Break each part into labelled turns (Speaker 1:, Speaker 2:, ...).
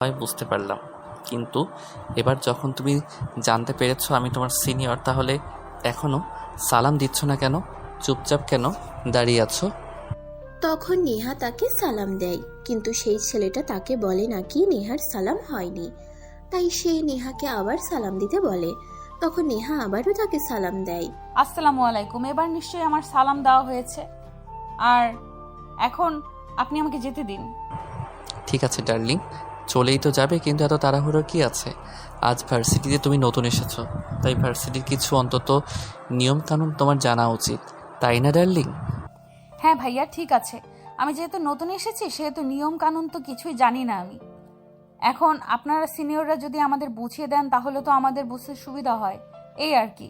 Speaker 1: হয় বুঝতে পারলাম, কিন্তু এবার যখন তুমি জানতে পেরেছো আমি তোমার সিনিয়র, তাহলে এখনো সালাম দিচ্ছ না কেন? চুপচাপ কেন দাঁড়িয়ে আছো?
Speaker 2: তখন নেহা তাকে সালাম দেয়, কিন্তু সেই ছেলেটা তাকে বলে নাকি নেহার সালাম হয়নি। তাই সে নেহাকে আবার সালাম দিতে বলে। তখন নেহা আবারও তাকে সালাম দেয়।
Speaker 3: আসসালামু আলাইকুম। এবার নিশ্চয়ই আমার সালাম দেওয়া হয়েছে। আর এখন আপনি আমাকে যেতে দিন।
Speaker 1: ঠিক আছে ডার্লিং, চলেই তো যাবে, কিন্তু এত তাড়াহুড়ো কি আছে? আজ ভার্সিটিতে তুমি নতুন এসেছো, তাই ভার্সিটির কিছু অন্তত নিয়মকানুন তোমার জানা উচিত, তাই না ডার্লিং?
Speaker 3: হ্যাঁ ভাইয়া, ঠিক আছে। আমি যেহেতু নতুন এসেছি সেহেতু নিয়ম কানুন তো কিছুই জানি না আমি। এখন আপনারা সিনিয়ররা যদি আমাদের বুঝিয়ে দেন তাহলে তো আমাদের বুঝতে সুবিধা হয়, এই আর কি।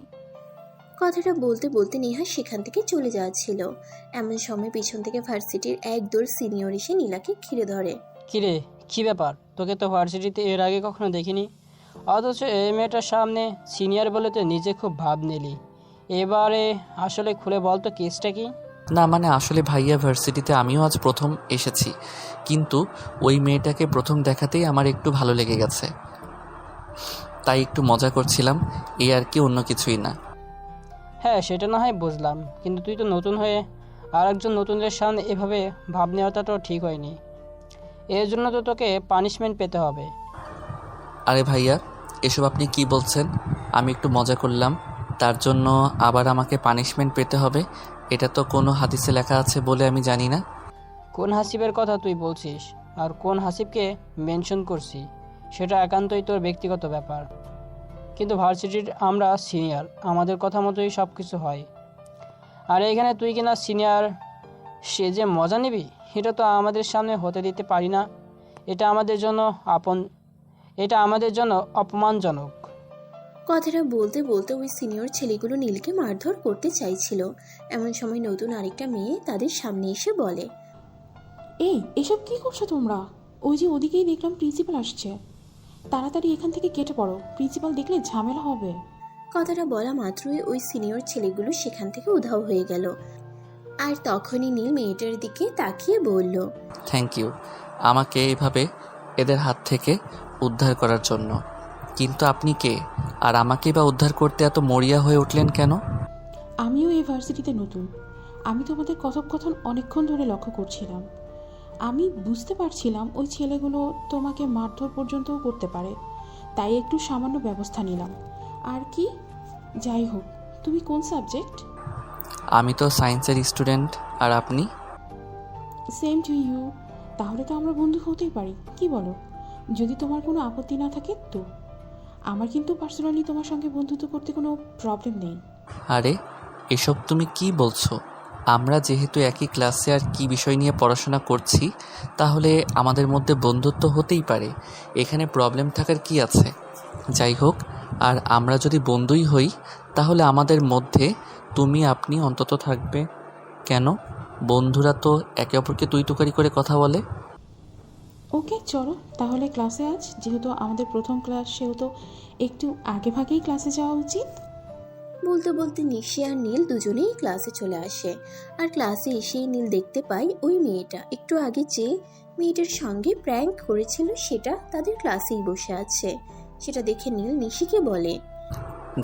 Speaker 2: কথাটা বলতে বলতে নেহা সেখান থেকে চলে যাচ্ছিল। এমন সময় পিছন থেকে ভার্সিটির একদল সিনিয়র এসে নীলাকে ঘিরে ধরে।
Speaker 4: কিরে, কি ব্যাপার? তোকে তো ভার্সিটিতে এর আগে কখনো দেখিনি, অথচ এই মেয়েটার সামনে সিনিয়র বলে তো নিজে খুব ভাব নিলি। এবারে আসলে খুলে বল তো, কেসটা কি?
Speaker 1: না মানে আসলে ভাইয়া, ভার্সিটিতে আমিও আজ প্রথম এসেছি, কিন্তু ওই মেয়েটাকে প্রথম দেখাতেই আমার একটু ভালো লেগে গেছে, তাই একটু মজা করছিলাম, এই আর কি, অন্য কিছুই না।
Speaker 4: হ্যাঁ, সেটা না হয় বুঝলাম, কিন্তু তুই তো নতুন হয়ে আর একজন নতুনদের সামনে এভাবে ভাব নেওয়াটা তো ঠিক হয়নি। এর জন্য তো তোকে পানিশমেন্ট পেতে হবে।
Speaker 1: আরে ভাইয়া, এসব আপনি কি বলছেন? আমি একটু মজা করলাম, তার জন্য আবার আমাকে পানিশমেন্ট পেতে হবে? এটা তো কোনো হাদিসে লেখা আছে বলে আমি জানি না।
Speaker 4: কোন হাসিবের কথা তুই বলছিস আর কোন হাসিবকে মেনশন করছি সেটা একান্তই তোর ব্যক্তিগত ব্যাপার, কিন্তু ভার্সিটির আমরা সিনিয়র, আমাদের কথা মতোই সব কিছু হয়। আর এখানে তুই কিনা সিনিয়র, সে যে মজা নিবি এটা তো আমাদের সামনে হতে দিতে পারি না। এটা আমাদের জন্য আপন এটা আমাদের জন্য অপমানজনক।
Speaker 2: কথাটা বলতে বলতে ওই সিনিয়র ছেলেগুলো নীলকে মারধর করতে চাইছিল। এমন সময় নতুন আরেকটা মেয়ে তাদের সামনে এসে বলে।
Speaker 5: এই এসব কি করছো তোমরা? ওই যে ওদিকেই দেখলাম প্রিন্সিপাল আসছে, তাড়াতাড়ি এখান থেকে কেটে পড়ো, প্রিন্সিপাল দেখলে ঝামেলা হবে।
Speaker 2: কথাটা বলা মাত্রই ওই সিনিয়র ছেলেগুলো সেখান থেকে উধাও হয়ে গেল। আর তখনই নীল মেয়েটার দিকে তাকিয়ে বলল,
Speaker 1: থ্যাংক ইউ আমাকে এইভাবে এদের হাত থেকে উদ্ধার করার জন্য, কিন্তু আপনি কে? আর আমাকে বা উদ্ধার করতে এত মরিয়া হয়ে উঠলেন কেন?
Speaker 5: আমিও এই ভার্সিটিতে নতুন, আমি তোমাদের কথোপকথন অনেকক্ষণ ধরে লক্ষ্য করছিলাম। আমি বুঝতে পারছিলাম ওই ছেলেগুলো তোমাকে মারধর পর্যন্তও করতে পারে, তাই একটু সামান্য ব্যবস্থা নিলাম। আর কি, যাই হোক, তুমি কোন সাবজেক্ট?
Speaker 1: আমি তো সায়েন্সের স্টুডেন্ট। আর আপনি?
Speaker 5: Same to you. তাহলে তো আমরা বন্ধু হতেই পারি, কি বলো? যদি তোমার কোনো আপত্তি না থাকে তো। আমার কিন্তু পার্সোনালি তোমার সঙ্গে বন্ধুত্ব করতে কোনো প্রবলেম নেই।
Speaker 1: আরে এসব তুমি কি বলছো? আমরা যেহেতু একই ক্লাসে আর কি বিষয় নিয়ে পড়াশোনা করছি, তাহলে আমাদের মধ্যে বন্ধুত্ব হতেই পারে, এখানে প্রবলেম থাকার কি আছে? যাই হোক, আর আমরা যদি বন্ধুই হই তাহলে আমাদের মধ্যে তুমি আপনি অন্তত থাকবে কেন? বন্ধুরা তো একে অপরকে তুই তুকারি করে কথা বলে।
Speaker 5: ওকে চলো তাহলে ক্লাসে, আজ যেহেতু আমাদের প্রথম ক্লাস সেহেতু একটু আগে ভাগেই ক্লাসে যাওয়া উচিত।
Speaker 2: বলতে বলতে নিশি আর নীল দুজনেই ক্লাসে চলে আসে। আর ক্লাসে এসেই নীল দেখতে পায় ওই মেয়েটা একটু আগে যে মেয়েটার সঙ্গে প্র্যাঙ্ক করেছিল সেটা তাদের ক্লাসেই বসে আছে। সেটা দেখে নীল নিশিকে বলে,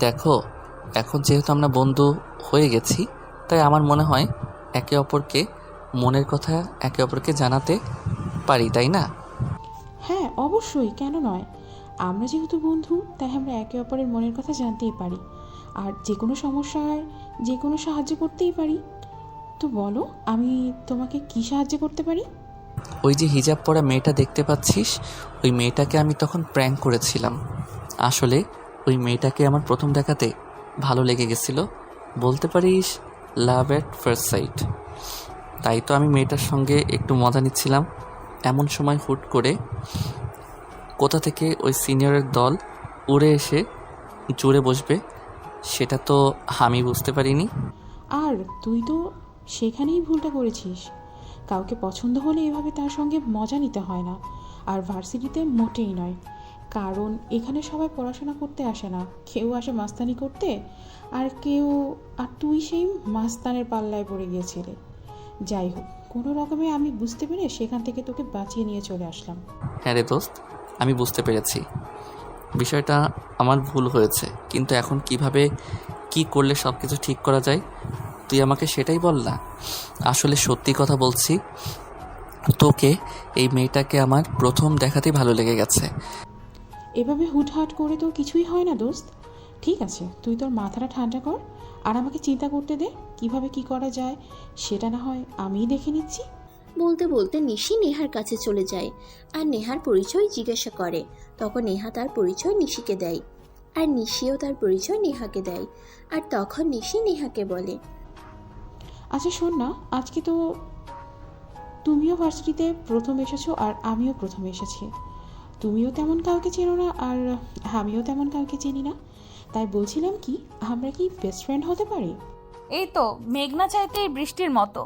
Speaker 1: দেখো, এখন যেহেতু আমরা বন্ধু হয়ে গেছি, তাই আমার মনে হয় একে অপরকে মনের কথা একে অপরকে জানাতে পারি, তাই না?
Speaker 5: হ্যাঁ অবশ্যই, কেন নয়। আমরা যেহেতু বন্ধু তাই আমরা একে অপরের মনের কথা জানতেই পারি, আর যে কোনো সমস্যায় যে কোনো সাহায্য করতেই পারি। তো বলো, আমি তোমাকে কি সাহায্য করতে পারি?
Speaker 1: ওই যে হিজাব পরা মেয়েটা দেখতে পাচ্ছিস, ওই মেয়েটাকে আমি তখন প্র্যাঙ্ক করেছিলাম। আসলে ওই মেয়েটাকে আমার প্রথম দেখাতে ভালো লেগে গেছিলো, বলতে পারিস লাভ অ্যাট ফার্স্ট সাইট। তাই তো আমি মেয়েটার সঙ্গে একটু মজা নিচ্ছিলাম, এমন সময় হুট করে কোথা থেকে ওই সিনিয়রের দল উড়ে এসে জুড়ে বসবে, সেটা তো আমি বুঝতে পারিনি।
Speaker 5: আর তুই তো সেখানেই ভুলটা করেছিস। কাউকে পছন্দ হলে এভাবে তার সঙ্গে মজা নিতে হয় না, আর ভার্সিটিতে মোটেই নয়। কারণ এখানে সবাই পড়াশোনা করতে আসে না, কেউ আসে মাস্তানি করতে, আর তুই সেই মাস্তানের পাল্লায় পড়ে গিয়েছিলে। যাই হোক, কোনো রকমে আমি বুঝতে পেরে সেখান থেকে তোকে বাঁচিয়ে নিয়ে চলে আসলাম।
Speaker 1: হ্যাঁ রে দোস্ত, আমি বুঝতে পেরেছি বিষয়টা আমার ভুল হয়েছে, কিন্তু এখন কিভাবে কি করলে সব কিছু ঠিক করা যায় তুই আমাকে সেটাই বল না। আসলে সত্যি কথা বলছি, তোকে এই মেয়েটাকে আমার প্রথম দেখাতেই ভালো লেগে গেছে।
Speaker 5: এভাবে হুটহাট করে তো কিছুই হয় না দোস্ত। ঠিক আছে, তুই তোর মাথাটা ঠান্ডা কর আর আমাকে চিন্তা করতে দে কিভাবে কি করা যায়, সেটা না হয় আমিই দেখে নিচ্ছি।
Speaker 2: বলতে বলতে নিশি নেহার কাছে চলে যায় আর নেহার পরিচয় জিজ্ঞাসা করে। তখন নেহা তার পরিচয় নিশিকে দেয় আর নিশিও তার পরিচয় নেহাকে দেয়। আর তখন নিশি নেহাকে বলে,
Speaker 5: আচ্ছা শোন না, আজকে তো তুমিও ভার্সিটিতে প্রথম এসেছো আর আমিও প্রথম এসেছি। তুমিও তেমন কাউকে চেনো না আর আমিও তেমন কাউকে চিনি না, তাই বলছিলাম কি আমরা কি বেস্ট ফ্রেন্ড হতে পারি?
Speaker 3: এই তো মেঘনা চাইতেই বৃষ্টির মতো।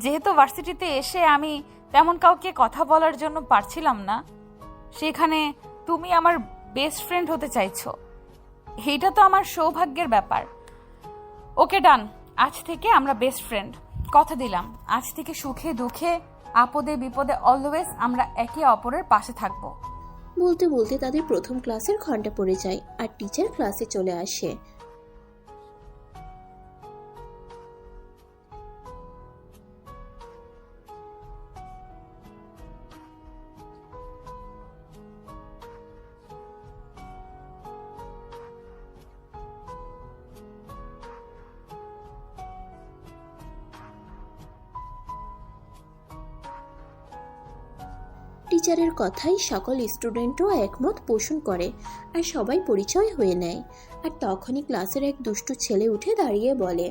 Speaker 3: যেহেতু ভার্সিটিতে এসে আমি তেমন কাউকে কথা বলার জন্য পারছিলাম না, সেখানে তুমি আমার বেস্ট ফ্রেন্ড হতে চাইছো, এইটা তো আমার সৌভাগ্যের ব্যাপার। ওকে ডান, আজ থেকে আমরা বেস্ট ফ্রেন্ড, কথা দিলাম। আজ থেকে সুখে দুঃখে আপদে বিপদে অলওয়েজ আমরা একে অপরের পাশে থাকবো।
Speaker 2: বলতে বলতে তাদের প্রথম ক্লাসের ঘন্টা পড়ে যায় আর টিচার ক্লাসে চলে আসে। টিচারের কথাই সকল স্টুডেন্টও একমত পোষণ করে আর সবাই পরিচয় হয়ে নেয়। আর তখনই ক্লাসের এক দুষ্টু ছেলে উঠে দাঁড়িয়ে বলে,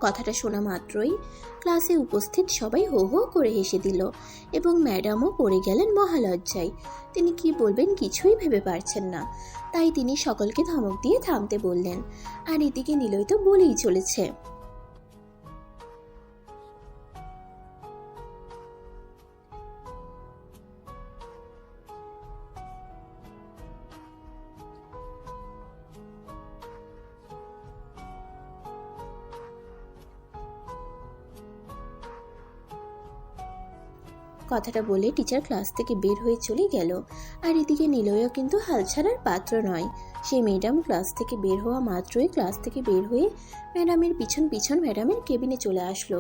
Speaker 2: কথাটা শোনা মাত্রই ক্লাসে উপস্থিত সবাই হো হো করে হেসে দিল এবং ম্যাডামও পড়ে গেলেন মহালজ্জায়। তিনি কি বলবেন কিছুই ভেবে পারছেন না, তাই তিনি সকলকে ধমক দিয়ে থামতে বললেন। আর এদিকে নিলয় তো বলেই চলেছে, কথাটা বলে টিচার ক্লাস থেকে বের হয়ে চলে গেল। আর এদিকে নিলয়ও কিন্তু হাল ছাড়ার পাত্র নয়। সেই ম্যাডাম ক্লাস থেকে বের হওয়া মাত্রই ক্লাস থেকে বের হয়ে ম্যাডামের পিছন পিছন ম্যাডামের কেবিনে চলে আসলো।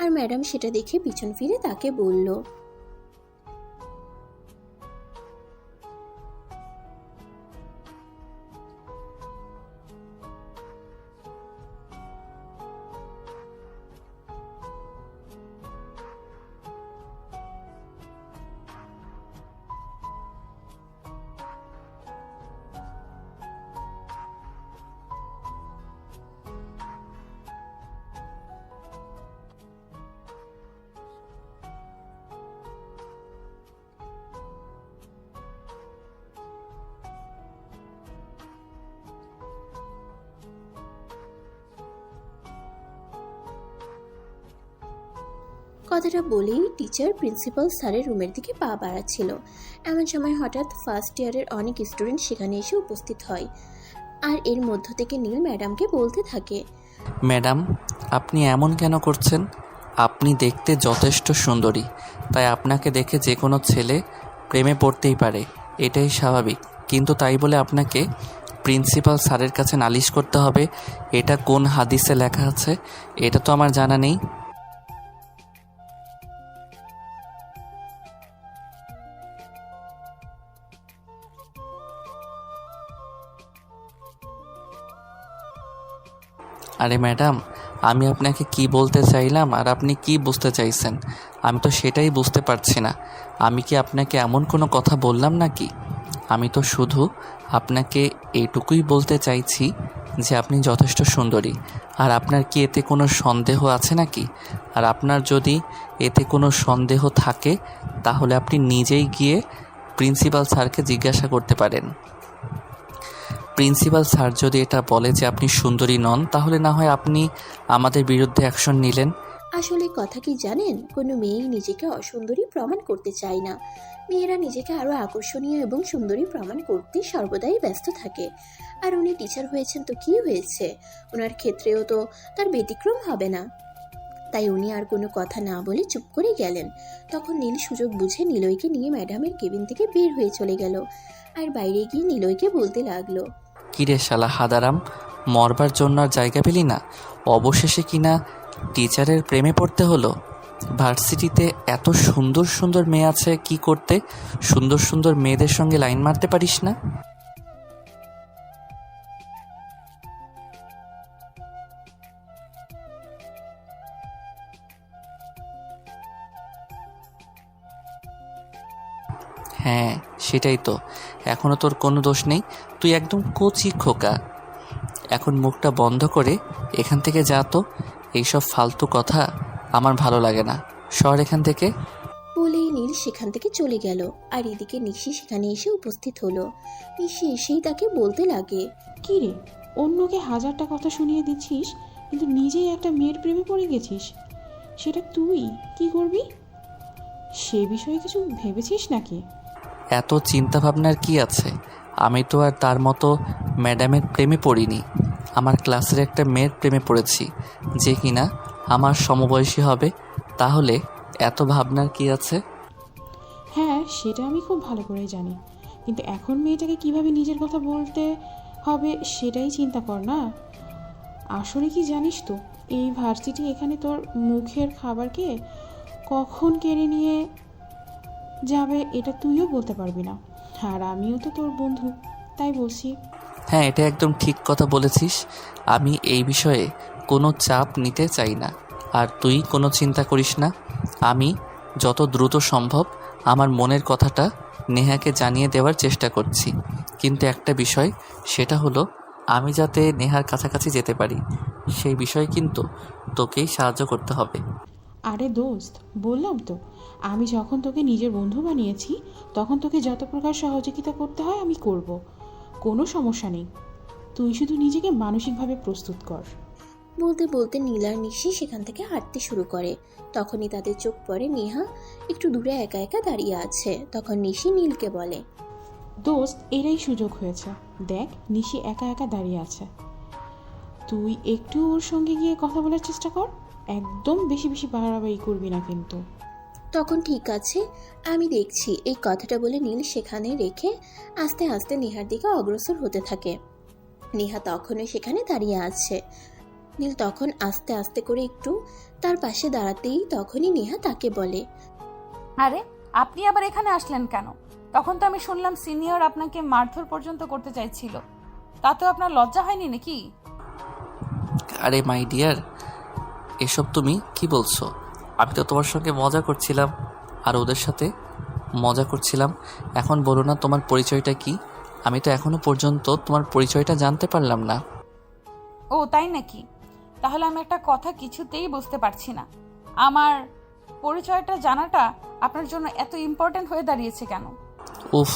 Speaker 2: আর ম্যাডাম সেটা দেখে পিছন ফিরে তাকে বলল, কথাটা বলেই টিচার প্রিন্সিপাল স্যারের রুমের দিকে পা বাড়াচ্ছিল। এমন সময় হঠাৎ ফার্স্ট ইয়ারের অনেক স্টুডেন্ট সেখানে এসে উপস্থিত হয়। আর এর মধ্য থেকে নীল ম্যাডামকে বলতে থাকে,
Speaker 1: ম্যাডাম, আপনি এমন কেন করছেন? আপনি দেখতে যথেষ্ট সুন্দরী, তাই আপনাকে দেখে যে কোনো ছেলে প্রেমে পড়তেই পারে, এটাই স্বাভাবিক। কিন্তু তাই বলে আপনাকে প্রিন্সিপাল স্যারের কাছে নালিশ করতে হবে, এটা কোন হাদিসে লেখা আছে এটা তো আমার জানা নেই। আরে ম্যাডাম, আমি আপনাকে কি বলতে চাইলাম আর আপনি কি বুঝতে চাইছেন, আমি তো সেটাই বুঝতে পারছি না। আমি কি আপনাকে এমন কোনো কথা বললাম নাকি? আমি তো শুধু আপনাকে এইটুকুই বলতে চাইছি যে আপনি যথেষ্ট সুন্দরী। আর আপনার কি এতে কোনো সন্দেহ আছে নাকি? আর আপনার যদি এতে কোনো সন্দেহ থাকে তাহলে আপনি নিজেই গিয়ে প্রিন্সিপাল স্যারকে জিজ্ঞাসা করতে পারেন। প্রিন্সিপাল স্যার যদি এটা বলে যে আপনি সুন্দরী নন, তাহলে না হয় আপনি আমাদের বিরুদ্ধে অ্যাকশন নিলেন।
Speaker 2: আসলে কথা কি জানেন, কোনো মেয়েই নিজেকে অসুন্দরী প্রমাণ করতে চায় না। মেয়েরা নিজেকে আরো আকর্ষণীয় এবং সুন্দরী প্রমাণ করতে সর্বদাই ব্যস্ত থাকে। আর উনি টিচার হয়েছেন তো কি হয়েছে, ওনার ক্ষেত্রেও তো তার ব্যতিক্রম হবে না। তাই উনি আর কোনো কথা না বলে চুপ করে গেলেন। তখন নীল সুযোগ বুঝে নিলয়কে নিয়ে ম্যাডামের কেবিন থেকে বের হয়ে চলে গেল। আর বাইরে গিয়ে নিলয়কে বলতে লাগলো,
Speaker 1: কিরে শালা হাদারাম, মরবার জন্য আর জায়গা পেলি না, অবশেষে কিনা টিচারের প্রেমে পড়তে হলো। ভার্সিটিতে এত সুন্দর সুন্দর মেয়ে আছে, কি করতে সুন্দর সুন্দর মেয়েদের সঙ্গে লাইন মারতে পারিস না? হ্যাঁ সেটাই তো, এখনও তোর কোনো দোষ নেই, তুই একদম কচি খোকা। এখন মুখটা বন্ধ করে এখান থেকে যা তো, এইসব ফালতু কথা আমার ভালো লাগে না, সর এখান থেকে।
Speaker 2: বলেই নীল সেখান থেকে চলে গেল। আর এদিকে নিশি সেখানে এসে উপস্থিত হলো। নিশি এসেই তাকে বলতে লাগে,
Speaker 5: কি রে, অন্যকে হাজারটা কথা শুনিয়ে দিচ্ছিস কিন্তু নিজেই একটা মেয়ের প্রেমে পড়ে গেছিস। সেটা তুই কি করবি সে বিষয়ে কিছু ভেবেছিস নাকি?
Speaker 1: এত চিন্তা ভাবনার কি আছে? আমি তো আর তার মতো ম্যাডামের প্রেমে পড়িনি, আমার ক্লাসের একটা মেয়ের প্রেমে পড়েছি যে কিনা আমার সমবয়সী হবে। তাহলে এত ভাবনার কি আছে?
Speaker 5: হ্যাঁ, সেটা আমি খুব ভালো করেই জানি, কিন্তু এখন মেয়েটাকে কিভাবে নিজের কথা বলতে হবে সেটাই চিন্তা কর না। আসলে কি জানিস তো, এই ভার্সিটি এখানে তোর মুখের খাবারকে কখন কেড়ে নিয়ে যাবে এটা তুইও বলতে পারবি না। আর আমিও তো তোর বন্ধু, তাই বলছি।
Speaker 1: হ্যাঁ, এটা একদম ঠিক কথা বলেছিস। আমি এই বিষয়ে কোনো চাপ নিতে চাই না, আর তুই কোনো চিন্তা করিস না। আমি যত দ্রুত সম্ভব আমার মনের কথাটা নেহাকে জানিয়ে দেওয়ার চেষ্টা করছি। কিন্তু একটা বিষয়, সেটা হলো আমি যাতে নেহার কাছাকাছি যেতে পারি, সেই বিষয়ে কিন্তু তোকেই সাহায্য করতে হবে।
Speaker 5: আরে দোস্ত, বললাম তো, আমি যখন তোকে নিজের বন্ধু বানিয়েছি তখন তোকে যত প্রকার সহযোগিতা করতে হয় আমি করব, কোনো সমস্যা নেই। তুই শুধু নিজেকে মানসিকভাবে প্রস্তুত কর।
Speaker 2: বলতে বলতে নীল আর নিশি সেখান থেকে হাঁটতে শুরু করে। তখনই তাদের চোখ পড়ে নেহা একটু দূরে একা একা দাঁড়িয়ে আছে। তখন নিশি নীলকে বলে,
Speaker 5: দোস্ত, এটাই সুযোগ হয়েছে, দেখ নিশি একা একা দাঁড়িয়ে আছে, তুই একটু ওর সঙ্গে গিয়ে কথা বলার চেষ্টা কর। একদম বেশি বেশি বাড়াবাড়ি করবি না কিন্তু।
Speaker 2: তখন ঠিক আছে, আমি দেখছি। এই কথাটা বলে নীল সেখানে রেখে আস্তে আস্তে নেহার দিকে অগ্রসর হতে থাকে। নেহা তখনও সেখানে দাঁড়িয়ে আছে। নীল তখন আস্তে আস্তে করে একটু তার পাশে দাঁড়াতেই তখনই নেহা তাকে বলে,
Speaker 3: আরে আপনি আবার এখানে আসলেন কেন? তখন তো আমি শুনলাম সিনিয়র আপনাকে মারধর পর্যন্ত করতে চাইছিল, তাতেও আপনার লজ্জা হয়নি নাকি?
Speaker 1: আরে মাই ডিয়ার, এসব তুমি কি বলছো? আমি তো তোমার সঙ্গে মজা করছিলাম আর ওদের সাথে মজা করছিলাম। এখন বলো না তোমার পরিচয়টা কি? আমি তো এখনো পর্যন্ত তোমার পরিচয়টা জানতে পারলাম না।
Speaker 3: ও তাই নাকি? তাহলে আমি একটা কথা কিছুতেই বুঝতে পারছি না, আমার পরিচয়টা জানাটা আপনার জন্য এত ইম্পর্ট্যান্ট হয়ে দাঁড়িয়েছে কেন?
Speaker 1: উফ,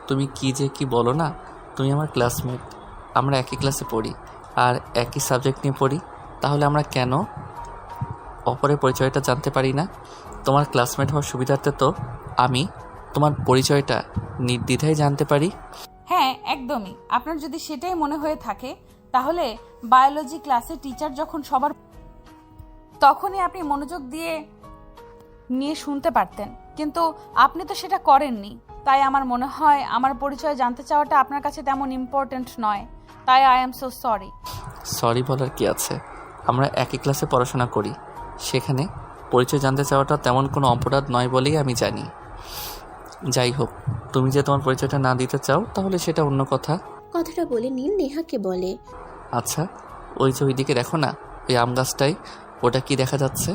Speaker 1: তুমি কি যে কি বলো না। তুমি আমার ক্লাসমেট, আমরা একই ক্লাসে পড়ি আর একই সাবজেক্ট নিয়ে পড়ি, তাহলে আমরা কেন অপরের পরিচয়টা জানতে পারি না? তোমার ক্লাসমেট হওয়ার সুবিধার্থে তো আমি তোমার পরিচয়টা নির্দ্বিধায় জানতে পারি।
Speaker 3: হ্যাঁ একদমই, আপনার যদি সেটাই মনে হয়ে থাকে তাহলে বায়োলজি ক্লাসে টিচার যখন সবার তখনই আপনি মনোযোগ দিয়ে নিয়ে শুনতে পারতেন, কিন্তু আপনি তো সেটা করেননি। তাই আমার মনে হয় আমার পরিচয় জানতে চাওয়াটা আপনার কাছে তেমন ইম্পর্ট্যান্ট নয়। তাই I am so sorry.
Speaker 1: Sorry বলার কি আছে? আমরা একই ক্লাসে পড়াশোনা করি, সেখানে পরিচয় জানতে চাওয়াটা তেমন কোনো অপরাধ নয় বলেই আমি জানি। যাই হোক, তুমি যে তোমার পরিচয়টা না দিতে চাও তাহলে সেটা অন্য কথা।
Speaker 2: কথাটা বলে নীল নেহাকে বলে,
Speaker 1: আচ্ছা, ওই যে ওইদিকে দেখো না, ওই আম গাছটাই, ওটা কি দেখা যাচ্ছে?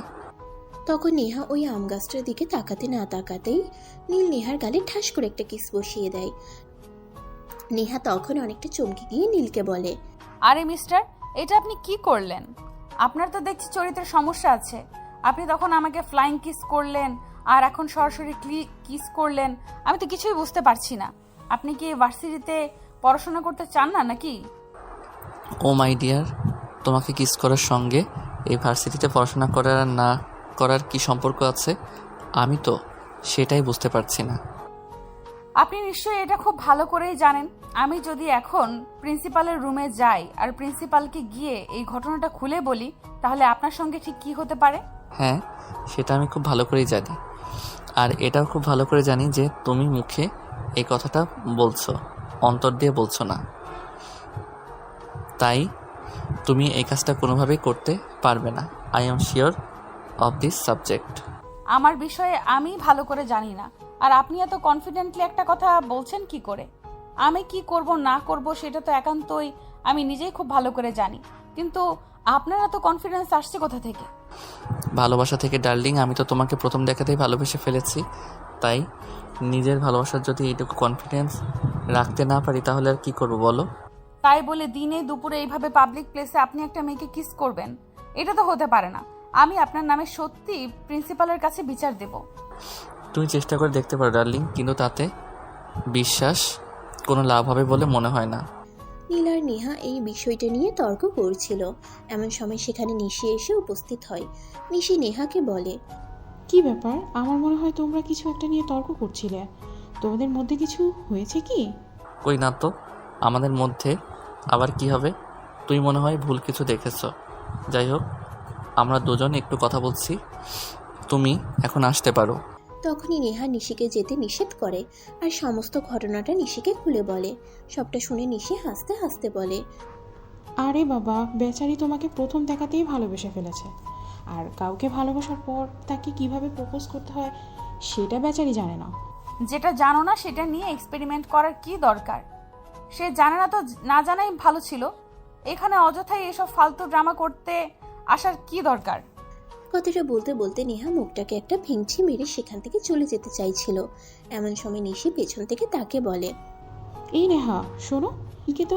Speaker 2: তখন নেহা ওই আম গাছটার দিকে তাকাতে না তাকাতেই নীল নেহার গালে ঠাস করে একটা কিস বসিয়ে দেয়। নেহা তখন অনেকটা চমকে গিয়ে নীলকে বলে,
Speaker 3: আরে মিস্টার, এটা আপনি কি করলেন? আপনার তো দেখছি চরিত্রের সমস্যা আছে। আপনি তখন আমাকে ফ্লাইং কিস করলেন, আর এখন সরাসরি কিস করলেন। আমি তো কিছুই বুঝতে পারছি না। আপনি কি ভার্সিটিতে পড়াশোনা করতে চান না নাকি?
Speaker 1: ও মাই ডিয়ার, তোমাকে কিস করার সঙ্গে এই ভার্সিটিতে পড়াশোনা করার আর না করার কি সম্পর্ক আছে? আমি তো সেটাই বুঝতে পারছি না।
Speaker 3: আপনি নিশ্চয়ই এটা খুব ভালো করেই জানেন। আমি যদি এখন প্রিন্সিপালের রুমে যাই আর প্রিন্সিপালকে গিয়ে এই ঘটনাটা খুলে বলি, তাহলে আপনার সঙ্গে ঠিক কি হতে পারে?
Speaker 1: হ্যাঁ, সেটা আমি খুব ভালো করেই জানি। আর এটাও খুব ভালো করে জানি যে তুমি মুখে এই কথাটা বলছো, অন্তর দিয়ে বলছো না। তাই তুমি এই কাজটা কোনোভাবেই করতে পারবে না। I am sure of this subject.
Speaker 3: আমার বিষয়ে আমি ভালো করে জানি না, আর আপনি এত কনফিডেন্টলি একটা কথা বলছেন কি করে? আমি কি করব না করব সেটা তো একান্তই আমি নিজেই খুব ভালো করে জানি, কিন্তু আপনার এত কনফিডেন্স আসছে কোথা থেকে?
Speaker 1: ভালোবাসা থেকে ডার্লিং, আমি তো তোমাকে প্রথম দেখাতেই ভালোবেসে ফেলেছি। তাই নিজের ভালোবাসার যদি এইটুকু কনফিডেন্স রাখতে না পারি তাহলে আর কি করবো বলো?
Speaker 3: তাই বলে দিনে দুপুরে এইভাবে পাবলিক প্লেসে আপনি একটা মেয়েকে কিস করবেন? এটা তো হতে পারে না। আমি আপনার নামে সত্যি প্রিন্সিপালের কাছে বিচার দেব।
Speaker 1: তুমি চেষ্টা করে দেখতে পারো ডার্লিং, কিন্তু তাতে বিশ্বাস কোনো লাভ হবে বলে মনে হয় না।
Speaker 2: নীল আর নেহা এই বিষয়টা নিয়ে তর্ক করছিল। এমন সময় সেখানে নিশি এসে উপস্থিত হয়। নিশি নেহাকে বলে,
Speaker 5: কি ব্যাপার? আমার মনে হয় তোমরা কিছু একটা নিয়ে তর্ক করছিলে। তোমাদের মধ্যে কিছু হয়েছে কি?
Speaker 1: কই না তো, আমাদের মধ্যে আবার কি হবে? তুই মনে হয় ভুল কিছু দেখেছ। যাই হোক, আমরা দুজন একটু কথা বলছি, তুমি এখন আসতে পারো।
Speaker 2: তখনই নেহা নিশিকে যেতে নিষেধ করে আর সমস্ত ঘটনাটা নিশিকে খুলে বলে। সবটা শুনে নিশি হাসতে হাসতে বলে,
Speaker 5: আরে বাবা, বেচারি তোমাকে প্রথম দেখাতেই ভালোবেসে ফেলেছে। আর কাউকে ভালোবাসার পর তাকে কিভাবে প্রপোজ করতে হয় সেটা বেচারি জানে না।
Speaker 3: যেটা জানো না সেটা নিয়ে এক্সপেরিমেন্ট করার কি দরকার? সে জানে না তো না জানাই ভালো ছিল। এখানে অযথাই এসব ফালতু ড্রামা করতে আসার কি দরকার?
Speaker 2: কথাটা বলতে বলতে নেহা মুখটাকে একটা ভেঙচি মেরে সেখান থেকে চলে যেতে চাইছিল। এমন সময় নিশি পেছন থেকে তাকে বলে,
Speaker 5: এই নেহা শোনো, কি তো